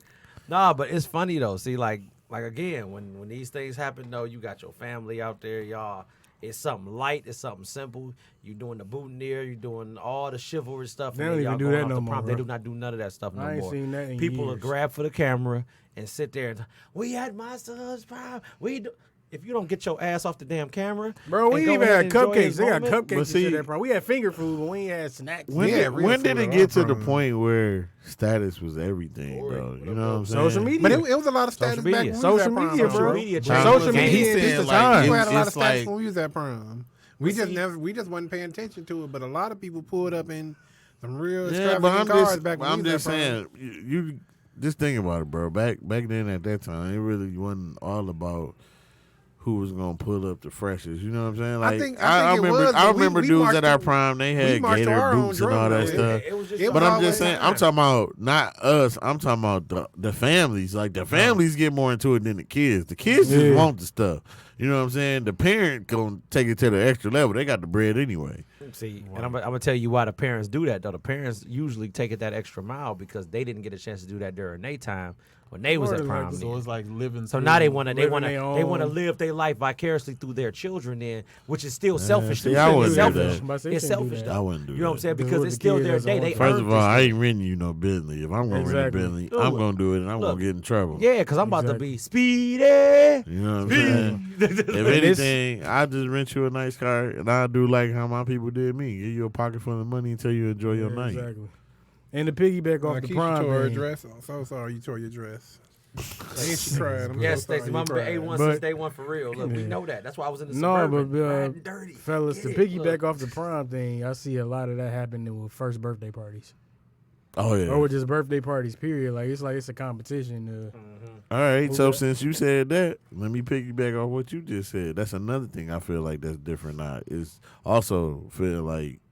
S1: nah, but it's funny though. See, like again, when these things happen, though, you got your family out there, y'all. It's something light. It's something simple. You doing the boutonniere. You doing all the chivalry stuff.
S2: They
S1: and
S2: don't
S1: then
S2: even
S1: y'all
S2: do
S1: going
S2: that
S1: off
S2: no
S1: the
S2: more,
S1: prom. They
S2: bro.
S1: do not do none of that stuff no
S2: I ain't
S1: more.
S2: seen that in
S1: People will
S2: years.
S1: grab for the camera and sit there and we had my son's prom. We do. If you don't get your ass off the damn camera,
S2: Bro,
S1: and
S2: we
S1: go
S2: even
S1: ahead
S2: had
S1: and enjoy
S2: cupcakes.
S1: his
S2: They got
S1: moment,
S2: cupcakes and
S4: see-
S2: shit at prom. We had finger food, but we ain't had snacks.
S4: When
S5: Yeah,
S4: did,
S5: real
S4: when did
S5: food
S4: it
S5: at
S4: get to
S5: our
S4: the
S5: prom.
S4: point where status was everything, bro? You know what I'm saying?
S2: Social media.
S5: But it was a lot of status
S1: Social
S5: back
S1: media.
S5: when we was
S2: Social
S5: at prom.
S2: media,
S5: though.
S2: bro.
S1: social media
S4: Time
S1: changed.
S2: Social
S4: was-
S2: media
S6: he's
S2: is
S6: saying,
S2: the
S6: like,
S2: time.
S5: People had a lot of
S6: It's
S5: status
S6: like-
S5: when we was at prom. We just wasn't paying attention to it. But a lot of people pulled up in some real
S4: Yeah, but
S5: extravagant cars back when
S4: I'm
S5: we was
S4: just
S5: at prom.
S4: saying, you just think about it, bro. Back then at that time, it really wasn't all about who was gonna pull up the freshest. You know what I'm saying? Like
S5: think it
S4: remember,
S5: was,
S4: I
S5: but we
S4: remember dudes
S5: marched
S4: at our
S5: to-
S4: prime. They
S5: we
S4: had
S5: marched to
S4: gator
S5: our own
S4: boots and all
S5: drum,
S4: that
S5: though.
S4: stuff.
S1: It was just
S5: It
S4: But
S5: was
S4: I'm
S5: always
S4: just saying,
S5: that
S4: I'm
S5: time.
S4: talking about not us. I'm talking about the families. Like the families get more into it than the kids. The kids just
S2: Yeah.
S4: want the stuff. You know what I'm saying? The parent gonna take it to the extra level. They got the bread anyway.
S1: See, and I'm gonna tell you why the parents do that. Though the parents usually take it that extra mile because they didn't get a chance to do that during their time when they was
S2: Or
S1: at
S2: like-
S1: prom.
S6: So
S1: then.
S6: it's like living.
S1: So now they want to
S2: living their own-
S1: live their life vicariously through their children, then, which is still selfish.
S4: see,
S1: too.
S4: I
S1: It's
S4: wouldn't do
S1: selfish.
S4: that.
S2: But they
S1: It's
S2: shouldn't do
S1: selfish
S2: that.
S4: I
S1: though.
S4: wouldn't do
S1: You know what I'm
S4: that.
S1: saying?
S2: Because
S1: Because
S2: what
S1: it's
S2: the
S1: still
S2: kids
S1: their
S2: has
S1: day.
S2: on
S1: They
S4: First
S1: earned
S4: of all,
S1: this
S4: I
S1: shit.
S4: ain't renting you no Bentley. If I'm gonna rent a
S2: Exactly.
S4: Bentley,
S1: Look,
S4: I'm gonna do it, and I'm
S1: look.
S4: gonna get in trouble.
S1: Yeah, because I'm about to
S2: Exactly.
S1: be speedy.
S4: You know what I'm saying? If
S2: this-
S4: anything, I just rent you a nice car, and I do like how my people did me. Give you a pocket full of money until you enjoy your night.
S2: Exactly. And the piggyback off the
S5: Keisha
S2: prom
S5: tore her
S2: thing.
S5: dress. I'm so sorry you tore your dress. And she cried. I'm
S1: Yes,
S5: so sorry
S1: Stacey,
S5: you
S1: mama been
S5: cried.
S1: A1
S2: But-
S1: since day one for real. Look, we
S2: Yeah.
S1: know that. That's why I was in the
S2: No,
S1: Suburban,
S2: but
S1: riding dirty.
S2: fellas,
S1: Get
S2: to
S1: it.
S2: piggyback
S1: Look.
S2: off the prom thing, I see a lot of that happening with first birthday parties.
S4: Oh yeah.
S2: Or with just birthday parties, period. Like it's a competition.
S4: All right, so
S2: Okay.
S4: since you said that, let me piggyback off what you just said. That's another thing I feel like that's different now. Is also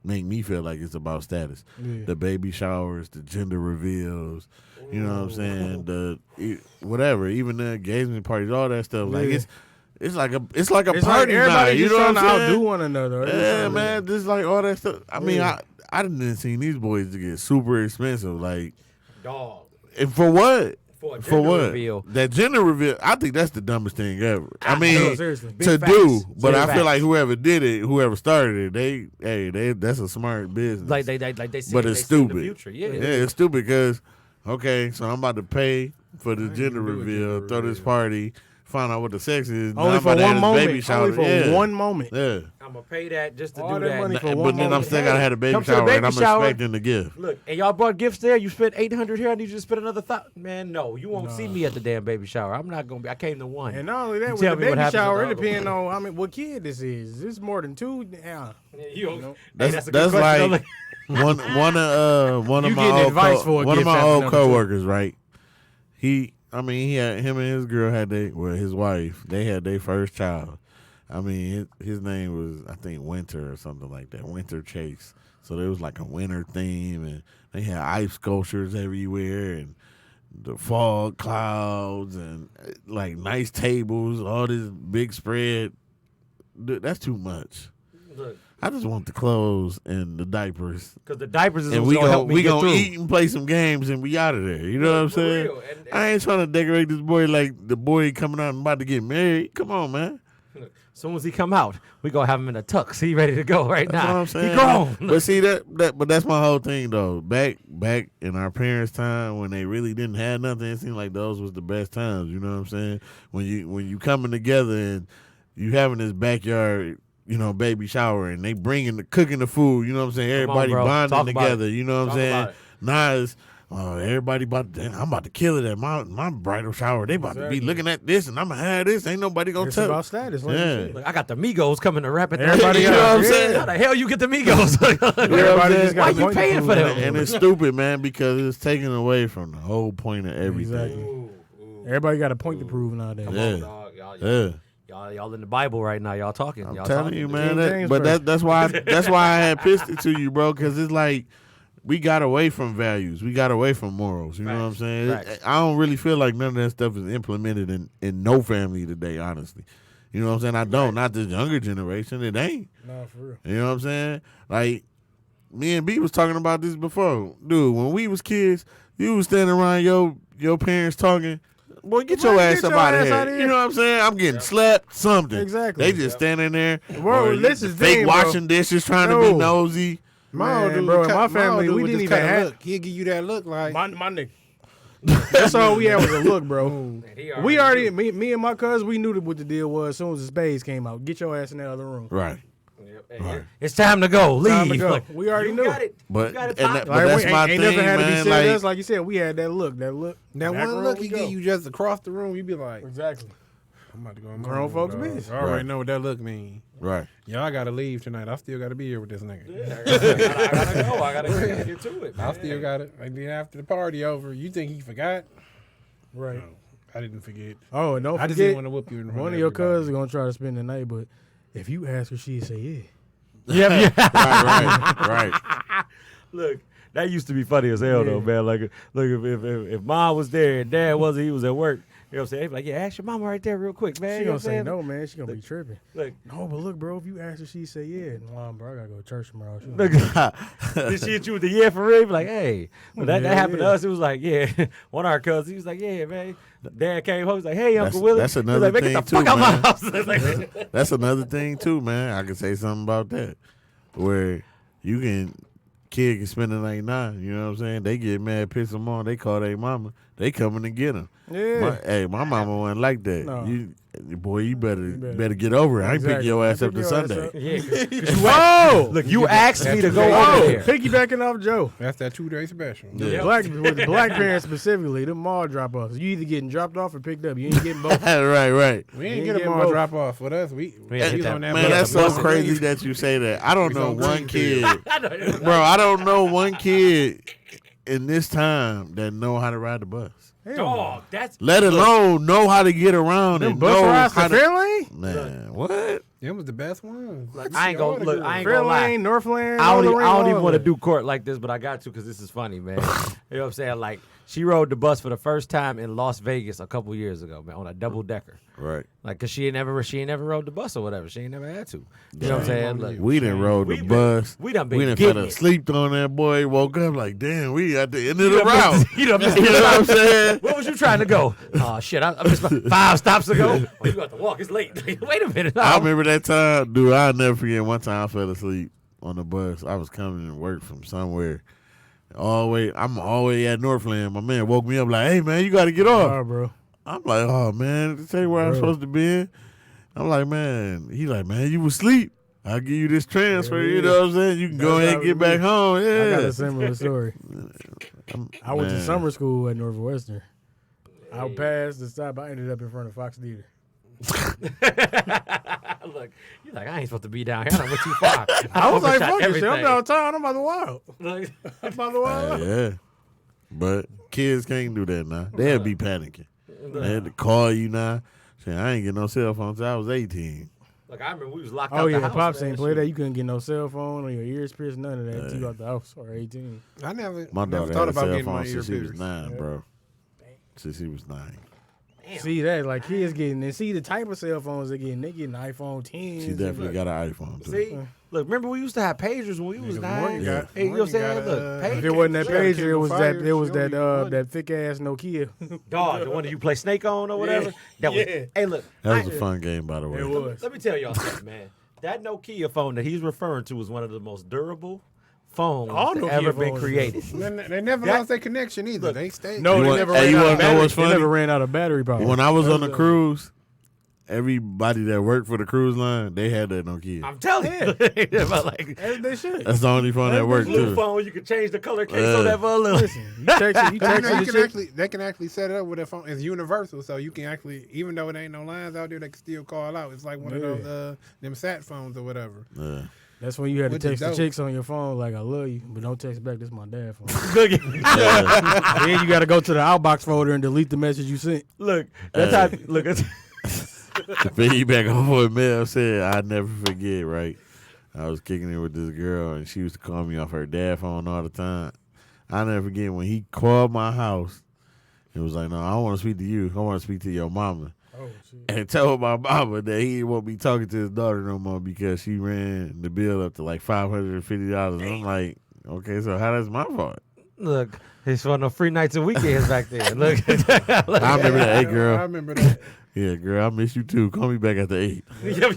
S4: make me feel like it's about status.
S2: Yeah.
S4: The baby showers, the gender reveals, you know what I'm saying? Whatever, even the engagement parties, all that stuff. Like
S2: Yeah.
S4: it's like a
S2: It's
S4: party
S2: like
S4: night.
S2: everybody
S4: You
S2: just
S4: know
S2: trying
S4: what
S2: to
S4: I'm
S2: outdo
S4: saying?
S2: one another.
S4: Yeah, man, just like all that stuff. I mean,
S2: Yeah.
S4: I didn't see these boys to get super expensive. Like,
S1: Dog.
S4: and for what?
S1: For a
S4: For
S1: gender
S4: what?
S1: reveal.
S4: That gender reveal, I think that's the dumbest thing ever. I
S1: No,
S4: mean,
S2: seriously.
S1: Big
S4: to
S1: facts.
S4: do, but
S1: Big
S4: I feel
S1: facts.
S4: like whoever did it, whoever started it, they that's a smart business.
S1: Like they see,
S4: But
S1: they
S4: it's
S1: see in the
S4: stupid.
S1: future. Yeah.
S4: Yeah, it's stupid because okay, so I'm about to pay for the gender
S5: do a
S4: reveal,
S5: gender
S4: throw this
S5: reveal.
S4: party, find out what the sex is. now
S2: Only
S4: I'm
S2: for
S4: about to have
S2: one
S4: this
S2: moment.
S4: baby shower.
S2: Only for
S4: yeah.
S2: one moment.
S4: Yeah.
S1: I'm gonna pay that just to
S2: All
S1: do
S2: that
S1: that.
S2: money for
S4: But
S2: one
S4: then I'm
S2: moment.
S4: still gotta have a baby
S1: Come to the
S4: shower, and
S1: baby
S4: I'm
S1: shower.
S4: expecting the gift.
S1: Look, and y'all brought gifts there. You spent $800 here. I need you to spend another Man, no, you won't see me at the damn baby shower. I'm not gonna be. I came to one.
S2: And not only that,
S1: You
S2: with
S1: tell
S2: the
S1: me what
S2: baby
S1: happens at
S2: shower,
S1: the
S2: it
S1: other
S2: depends on what kid this is. Is this more than two? Yeah.
S1: Yeah, you don't-
S2: know,
S1: Hey,
S4: That's
S1: a good question,
S4: like
S1: though.
S4: one of
S2: You
S4: my
S2: getting
S4: old
S2: advice for a
S4: one of
S2: gift
S4: my
S2: after
S4: old
S2: number two.
S4: coworkers, right? He had him and his girl had his wife, they had their first child. I mean, his name was, I think, Winter or something like that, Winter Chase. So there was like a winter theme, and they had ice sculptures everywhere, and the fog clouds, and like nice tables, all this big spread. Dude, that's too much.
S1: Look,
S4: I just want the clothes and the diapers.
S1: because the diapers is
S4: And
S1: what's
S4: we
S1: gonna help me get
S4: gonna
S1: through.
S4: eat and play some games and we out of there. You know what I'm
S1: For
S4: saying?
S1: real. And
S4: I ain't trying to decorate this boy like the boy coming out and about to get married. Come on, man.
S1: as soon as he come out, we gonna have him in a tux. He ready to go right
S4: That's
S1: now.
S4: what I'm saying.
S1: He grown.
S4: But see but that's my whole thing though. Back in our parents' time when they really didn't have nothing, it seemed like those was the best times. You know what I'm saying? When you coming together and you having this backyard, baby shower, and they cooking the food. You know what I'm saying?
S1: Come on,
S4: Everybody
S1: bro.
S4: bonding
S1: Talk about
S4: together.
S1: it.
S4: You know what I'm
S1: Talk
S4: saying?
S1: about it.
S4: Now it's everybody I'm about to kill it at my bridal shower. They about to be
S2: Exactly.
S4: looking at this, and I'm gonna have this. Ain't nobody gonna
S2: It's
S4: touch.
S2: about status. Like you
S4: Yeah.
S2: said.
S1: Look, I got the Migos coming to rap at
S2: Everybody
S4: You
S2: got
S4: know what I'm
S2: yeah.
S4: saying?
S1: How the hell you get the Migos?
S4: You know what I'm
S2: Everybody
S4: saying?
S2: just got
S1: Why
S2: a
S1: you
S2: point to
S1: paying
S2: prove
S1: for
S2: now.
S1: them?
S4: And it's stupid, man, because it's taken away from the whole point of everything.
S2: Exactly. Everybody got a point to prove nowadays.
S1: Come
S4: Yeah.
S1: on, dog. Y'all in the Bible right now. Y'all talking.
S4: I'm
S1: y'all
S4: telling
S1: talking.
S4: you, man.
S2: King James
S4: But
S2: first.
S4: that's why I had pissed it to you, bro. Because it's like we got away from values, we got away from morals. You know what I'm
S1: Facts.
S4: saying?
S1: Facts.
S4: I don't really feel like none of that stuff is implemented in no family today. Honestly, you know what I'm saying? I don't. Not this younger generation. It ain't.
S2: No, for real.
S4: You know what I'm saying? Like me and B was talking about this before, dude. When we was kids, you was standing around your parents talking. Boy, get your ass up out of here. You know what I'm saying? I'm getting slapped, something.
S2: Exactly.
S4: They just standing there.
S2: Bro,
S4: or
S2: this is
S4: fake
S2: thing, bro.
S4: washing dishes, trying to be
S2: No.
S4: nosy.
S5: My old
S2: Man,
S5: dude,
S2: bro, in
S5: cut-
S2: my
S5: old
S2: family,
S5: dude
S2: we
S5: would
S2: didn't
S5: just
S2: even
S5: cut a
S2: have-
S5: look. He'll give you that look like.
S2: My nigga. That's all we had was a look, bro. We already, me and my cousin, we knew what the deal was as soon as the spades came out. Get your ass in the other room.
S4: Right.
S1: Right. It's time to go. Leave.
S2: Time to go.
S1: Like,
S2: We already
S1: you
S2: knew.
S1: Got it.
S4: But
S1: You got it,
S4: and
S1: Pop.
S4: that-
S2: Like,
S4: that's
S2: we
S4: my
S2: ain't
S4: thing,
S2: never had to be
S4: man.
S2: said
S4: Like,
S2: us. Like you said, we had that look.
S5: That
S2: Back
S5: one
S2: room
S5: look
S2: we
S5: he
S2: go.
S5: give you just across the room, you be like,
S2: Exactly.
S5: I'm about to go in my
S2: Grown
S5: room,
S2: folks
S5: dog.
S2: business.
S5: I already
S4: Right.
S5: know what that look mean.
S4: right.
S5: Y'all gotta leave tonight. I still gotta be here with this nigga.
S1: I gotta go. I gotta get to it.
S5: I
S1: Man.
S5: still got it. And then after the party over, you think he forgot?
S2: Right.
S5: No, I didn't forget.
S2: Oh, and don't
S5: I just didn't
S2: forget,
S5: want to whoop you in front
S2: one
S5: of
S2: of your
S5: everybody.
S2: cousins gonna try to spend the night, but if you ask her, she'd say yeah.
S1: Yeah.
S4: Right.
S1: Look, that used to be funny as hell though, man. Like, look, if mom was there and dad wasn't, he was at work. You know what I'm saying? He'd be like, yeah, ask your mama right there real quick, man.
S2: She
S1: You know
S2: gonna
S1: what I'm
S2: say
S1: saying?
S2: no, man. She gonna be tripping.
S1: Look,
S2: No, but look, bro, if you ask her, she say yeah. No, bro, I gotta go to church tomorrow. She
S1: look.
S2: gonna-
S1: Did she hit you with the yeah for real? Be like, hey. But that
S2: Yeah,
S1: happened to
S2: yeah.
S1: us. It was like, yeah. One of our cousins, he was like, yeah, man. Dad came home. He was like, hey, Uncle
S4: That's-
S1: Willie.
S4: that's
S1: He was
S4: another
S1: like, man, get the
S4: thing,
S1: fuck
S4: too,
S1: out
S4: man.
S1: my house. It's like,
S4: That's another thing too, man. I can say something about that, where kid can spend the night now. You know what I'm saying? They get mad, piss them on. They call their mama. They coming to get them.
S2: Yeah.
S4: My mama wasn't like that.
S2: No.
S4: boy, you better get over it. I ain't picking your ass up to Sunday.
S1: Yeah. Look, you asked me to go over there.
S2: Piggybacking off Joe.
S5: That's that 2-day special.
S4: Yeah.
S2: With the black parents specifically, them mall drop offs. You either getting dropped off or picked up. You ain't getting both.
S4: right.
S5: We ain't
S2: You
S5: get a
S2: get
S5: mall
S2: both.
S5: drop off with us. We
S1: had
S5: was
S1: that.
S5: on that
S4: Man,
S5: bus.
S4: that's so
S5: Bus.
S4: crazy that you say that. I don't
S5: We
S4: know
S5: on
S4: one
S5: Greenfield.
S4: kid, bro. I don't know one kid in this time that know how to ride the bus.
S1: Dog, that's
S4: Let alone know how to get around
S2: Them
S4: and
S2: bus
S4: know
S2: rides
S4: how
S2: to
S4: to.
S2: Fairlane?
S4: Man, what?
S5: Them was the best ones.
S1: I ain't gonna look. I ain't gonna lie.
S2: Fairlane, Northland.
S1: I
S2: all the
S1: don't
S2: way
S1: even want to
S2: over.
S1: do court like this, but I got to because this is funny, man. You know what I'm saying? Like, she rode the bus for the first time in Las Vegas a couple years ago, man, on a double decker.
S4: Right.
S1: Like, cause she ain't never rode the bus or whatever. She ain't never had to. You know what I'm saying? Look,
S4: We done rode the bus.
S1: we done been
S4: We done
S1: getting
S4: fell
S1: it.
S4: asleep on that boy. Woke up like, damn, we at the end of the route.
S1: You know
S4: You know what I'm saying?
S1: Where was you trying to go? Oh shit! I missed my 5 stops ago. Oh, you got to walk. It's late. Wait a minute.
S4: I remember that time, dude. I'll never forget. One time I fell asleep on the bus. I was coming to work from somewhere. I'm all the way at Northland. My man woke me up like, "Hey man, you got to get off."
S2: Oh, bro.
S4: I'm like, "Oh man, tell you where I'm supposed to be." I'm like, "Man," he like, "Man, you was asleep. I'll give you this transfer."
S2: Yeah,
S4: You know what I'm saying? You can go
S2: That's
S4: ahead
S2: how
S4: and get
S2: it
S4: back
S2: be.
S4: home.
S2: I got
S4: Yeah.
S2: a similar story. I went to
S4: Man.
S2: summer school at Northwestern. I passed the stop. I ended up in front of Fox Theater.
S1: Look, you like I ain't supposed to be down here. I went too far.
S2: I was like,
S1: overshot
S2: fuck this shit. I'm
S1: everything.
S2: downtown. I'm about to wild.
S1: Look,
S2: I'm about to wild.
S4: Yeah. But kids can't do that now. They'll be panicking. They had to call you now. Saying, I ain't get no cell phone until I was 18.
S1: Look, I remember we was locked out
S2: Oh,
S1: the
S2: yeah.
S1: house.
S2: Pops
S1: man.
S2: ain't play that. You couldn't get no cell phone or your ears pierced, none of that until you out the house or 18.
S5: I never,
S4: My
S5: never
S4: daughter
S5: thought
S4: had a
S5: about
S4: cell
S5: getting my
S4: phone
S5: ear
S4: since she was
S5: pierced.
S4: 9, bro. Since she was 9.
S2: See that? Like kids getting, and see the type of cell phones they're getting. They getting iPhone 10s.
S4: She definitely got an iPhone, too.
S1: See, look, remember we used to have pagers when we was
S5: Morgan
S1: 9.
S5: got-
S1: Hey, you know what I'm
S5: Morgan
S1: saying?
S5: got,
S1: Look,
S2: If
S1: pagers.
S2: it wasn't that
S5: Yeah,
S2: pager, it
S5: Kindle
S2: was
S5: Fire,
S2: that. It was
S5: she
S2: that.
S5: only one.
S2: That thick ass Nokia.
S1: Dog, the one that you play Snake on or whatever. That was.
S2: Yeah.
S1: Hey, look.
S4: That was a fun game, by the way.
S2: It was.
S1: Let me tell y'all something, man. That Nokia phone that he's referring to is one of the most durable phones
S2: All
S1: that
S2: Nokia
S1: ever been
S2: phones
S1: created.
S5: They never
S1: That-
S5: lost their connection either. They stayed.
S2: No,
S4: You
S2: they
S4: want-
S2: never
S4: hey,
S2: ran
S4: you
S2: out
S4: wanna
S2: of
S4: know
S2: battery.
S4: what's
S2: They
S4: funny?
S2: never ran out of battery power.
S4: When I was on the cruise, everybody that worked for the cruise line, they had that Nokia.
S1: I'm telling you. But like,
S2: They should.
S4: That's the only phone that worked,
S1: blue
S4: too.
S1: phone, you can change the color case on that phone. Look.
S2: Listen, you text it. You
S5: But you
S2: text
S5: know,
S2: it.
S5: you
S2: the
S5: can
S2: chick-
S5: actually, they can actually set it up with a phone. It's universal, so you can actually, even though it ain't no lines out there, they can still call out. It's like one of those them sat phones or whatever.
S4: Yeah.
S2: That's when you had to
S5: Which is
S2: text the
S5: dope.
S2: chicks on your phone like, I love you, but don't text back. This is my dad phone.
S1: Look,
S2: Then you got to go to the outbox folder and delete the message you sent.
S1: look, that's how. Look, it's,
S4: To piggyback on what Mel said, I never forget, right? I was kicking it with this girl, and she used to call me off her dad phone all the time. I never forget when he called my house. He was like, "No, I don't want to speak to you. I want to speak to your mama."
S2: Oh, shit.
S4: And told my mama that he won't be talking to his daughter no more because she ran the bill up to like $550. I'm like, okay, so how that's my fault?
S1: look, it's one of the free nights and weekends back there. Look,
S4: I remember that. Hey,
S5: I
S4: girl.
S5: remember that.
S4: Yeah, girl, I miss you too. Call me back after 8.
S5: Yeah,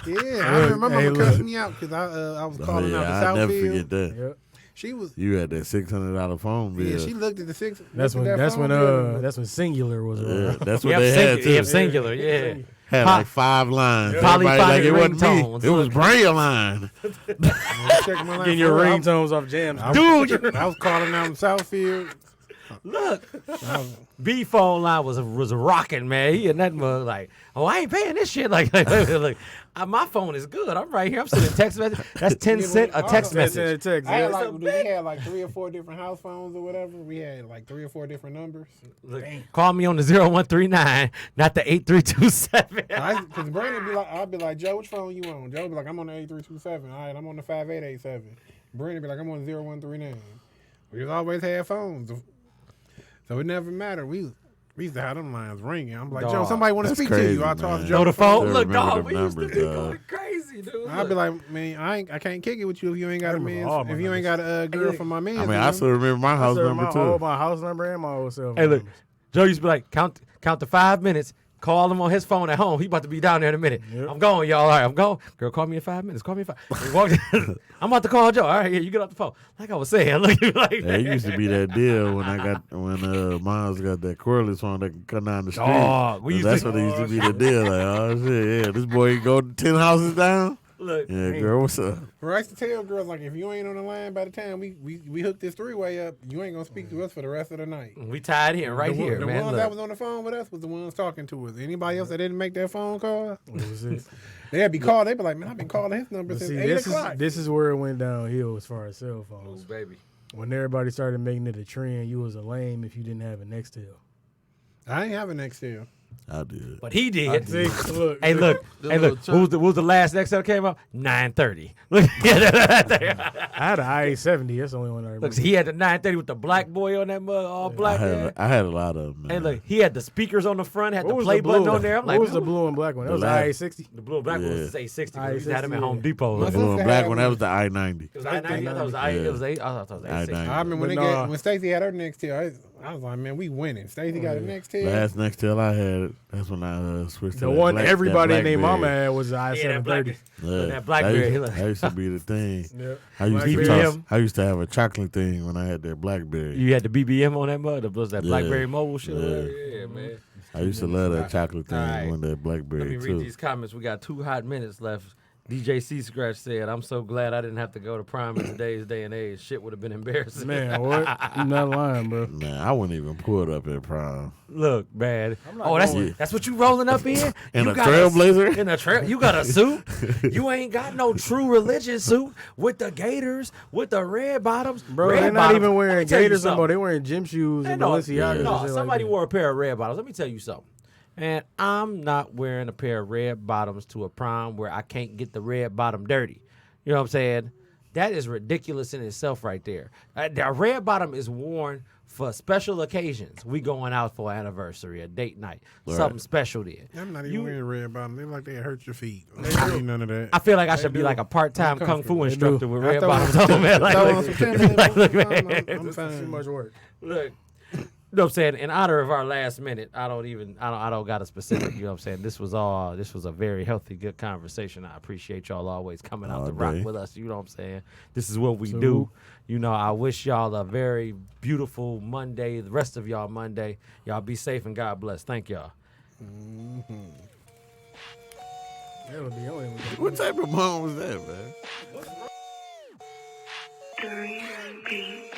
S5: I remember my
S2: Hey,
S5: mama
S2: look.
S5: cussed me out because I was calling out
S4: I
S5: the
S4: never
S5: Southfield.
S4: forget that.
S2: Yep.
S5: She was.
S4: You had that $600 phone bill.
S5: Yeah, she looked at the six.
S2: That's
S5: looked
S2: when
S5: at that phone bill.
S2: that's when Singular was
S4: Yeah,
S2: around.
S4: that's what they had too.
S1: singular, yeah.
S4: Had
S1: Pop-
S4: like 5 lines.
S1: Polyphonic
S4: Everybody like it wasn't
S1: ringtones.
S4: me. It was
S1: Look.
S4: Braille line.
S5: Check my line
S2: Getting your
S5: for her.
S2: ringtones off jams.
S5: Dude, I was calling out in Southfield.
S1: Look, B phone line was rocking, man. He and that mug like, oh, I ain't paying this shit. Like my phone is good. I'm right here. I'm sending text message. That's 10 cent a text
S2: That's in
S1: message.
S2: the text.
S5: I had
S2: yeah.
S5: we had like 3 or 4 different house phones or whatever. We had like 3 or 4 different numbers.
S1: Look, call me on the 0139, not the 8327.
S5: Because Brandon be like, I'll be like, Joe, which phone you on? Joe be like, I'm on the 8327. All right, I'm on the 5887. Brandon be like, I'm on the 0139. We always had phones. So it never mattered. We used to have them lines ringing. I'm like, Joe,
S1: Dog,
S5: somebody want to
S4: that's
S5: speak to
S4: crazy,
S5: you. I
S4: man.
S5: toss
S1: Know
S5: Joe
S1: the phone?
S4: Still
S1: Look,
S4: remember
S1: dog,
S4: them
S1: we used to
S4: numbers,
S1: be
S4: dog.
S1: going crazy, dude.
S5: I'd be like, man, I can't kick it with you if you ain't got a
S2: remember all
S5: man.
S2: my
S5: If you ain't got a girl from my man.
S4: I mean, I still remember my house number
S2: my
S4: too.
S2: house number and my old cell phone.
S1: Hey, look, Joe used to be like, count to 5 minutes, Call him on his phone at home. He about to be down there in a minute.
S2: Yep.
S1: I'm going, y'all. All right, I'm going. Girl, call me in 5 minutes. Call me in 5. He walked in. I'm about to call Joe. All right, yeah, you get off the phone. Like I was saying, look like
S4: It used to be that deal when Miles got that cordless phone that can come down the street.
S1: Dog, we used
S4: That's
S1: to-
S4: what it used to be the deal. Like, oh shit, yeah, this boy can go 10 houses down.
S1: Look,
S4: Yeah, girl, what's up?
S5: Well, I used to tell girls, like, if you ain't on the line by the time we hook this three-way up, you ain't going to speak to us for the rest of the night.
S1: we tied in right
S5: the,
S1: here,
S5: the
S1: man.
S5: ones
S1: Look.
S5: that was on the phone with us was the ones talking to us. Anybody else that didn't make that phone call,
S2: What was it?
S5: they'd be called. They'd be like, man, I've been calling his number
S2: But
S5: since
S2: see,
S5: 8
S2: this
S5: o'clock.
S2: is where it went downhill as far as cell phones.
S1: baby.
S2: When everybody started making it a trend, you was a lame if you didn't have a Nextel.
S5: I ain't having Nextel.
S4: I did.
S1: But he did.
S2: See, look,
S1: Hey, look.
S6: The
S1: Hey,
S6: little
S1: look. What was the last Excel that came out? 930. Look.
S2: I had an IA-70. That's the only one I remember.
S1: Look, he had the 930 with the black boy on that mug, all black.
S4: I had a lot of them.
S1: Hey,
S4: Man.
S1: look, he had the speakers on the front, had
S2: What
S1: the
S2: was
S1: play
S2: the
S1: button
S2: blue?
S1: on there. I'm
S2: What
S1: like,
S2: was the blue and black one? That
S4: The
S2: was
S4: last-
S2: IA-60.
S1: The blue and black one
S4: Yeah.
S1: was 860. We used to have them at
S2: I-60,
S1: Home
S2: yeah.
S1: Depot.
S5: My
S1: Look.
S4: Blue and
S5: sister
S4: black
S5: had
S4: one, that was the I-90.
S1: It was I-90. I thought it was I. It was I thought it was
S4: I-90.
S1: 860.
S5: I remember
S2: But
S5: when
S2: nah.
S5: when Stacey had her Nextel, I was like, man, we winning. Stacey got a Nextel.
S4: Last Nextel I had, that's when I switched to
S2: The
S4: that
S2: one
S4: black,
S2: everybody
S4: that
S2: named Mama
S4: Blackberry.
S2: had was the
S1: Yeah, that black.
S2: I-730.
S4: Yeah.
S1: that Blackberry,
S4: That used to be the thing.
S2: Yep.
S4: I used to
S1: BBM.
S4: I used to have a chocolate thing when I had that Blackberry.
S1: You had the BBM on that mug. Was that
S4: Yeah.
S1: BlackBerry Mobile shit?
S4: Yeah.
S1: Yeah, man.
S4: I used to love that chocolate thing
S1: Alright.
S4: when that
S1: Let
S4: Blackberry
S1: me read
S4: too.
S1: these comments. We got 2 hot minutes left. DJ C Scratch said, "I'm so glad I didn't have to go to prom in today's day and age. Shit would have been embarrassing."
S2: Man, what? I'm not lying, bro.
S4: Man, I wouldn't even pull it up at prom.
S1: Look, man.
S2: not
S1: Oh, that's
S2: going.
S1: that's what you rolling up in?
S4: In
S1: You
S4: a
S1: got
S4: Trailblazer?
S1: In a trail, you got a suit. You ain't got no true religion suit with the gators, with the red bottoms,
S2: Bro,
S1: red
S2: they're not
S1: bottoms.
S2: even
S1: Let me
S2: wearing
S1: tell you
S2: gators no more.
S1: something.
S2: They wearing gym shoes and
S1: No,
S2: Balenciagas. and
S1: no,
S2: shit
S1: somebody
S2: like
S1: wore a pair of red bottoms. Let me tell you something. And I'm not wearing a pair of red bottoms to a prom where I can't get the red bottom dirty. You know what I'm saying? That is ridiculous in itself right there. The red bottom is worn for special occasions. We going out for an anniversary, a date night, something special there.
S5: I'm not even
S1: You-
S5: wearing red bottom. They like they hurt your feet. I need none of that.
S1: I feel like I should be like a part-time kung fu instructor with red
S5: throw
S1: bottoms
S5: on-
S1: on, man. Like,
S5: throw on
S1: look,
S5: some tennis,
S1: like, look,
S5: I'm
S1: man.
S5: fine.
S2: that. Too much work.
S1: Look, you know what I'm saying? In honor of our last minute, I don't got a specific, you know what I'm saying? This was a very healthy, good conversation. I appreciate y'all always coming out
S4: All
S1: to rock
S4: day.
S1: with us, you know what I'm saying? This is what we
S2: So-
S1: do. You know, I wish y'all a very beautiful Monday, the rest of y'all Monday. Y'all be safe and God bless. Thank y'all.
S2: That'll be only
S4: What type of mom was that, man?
S7: Three beat.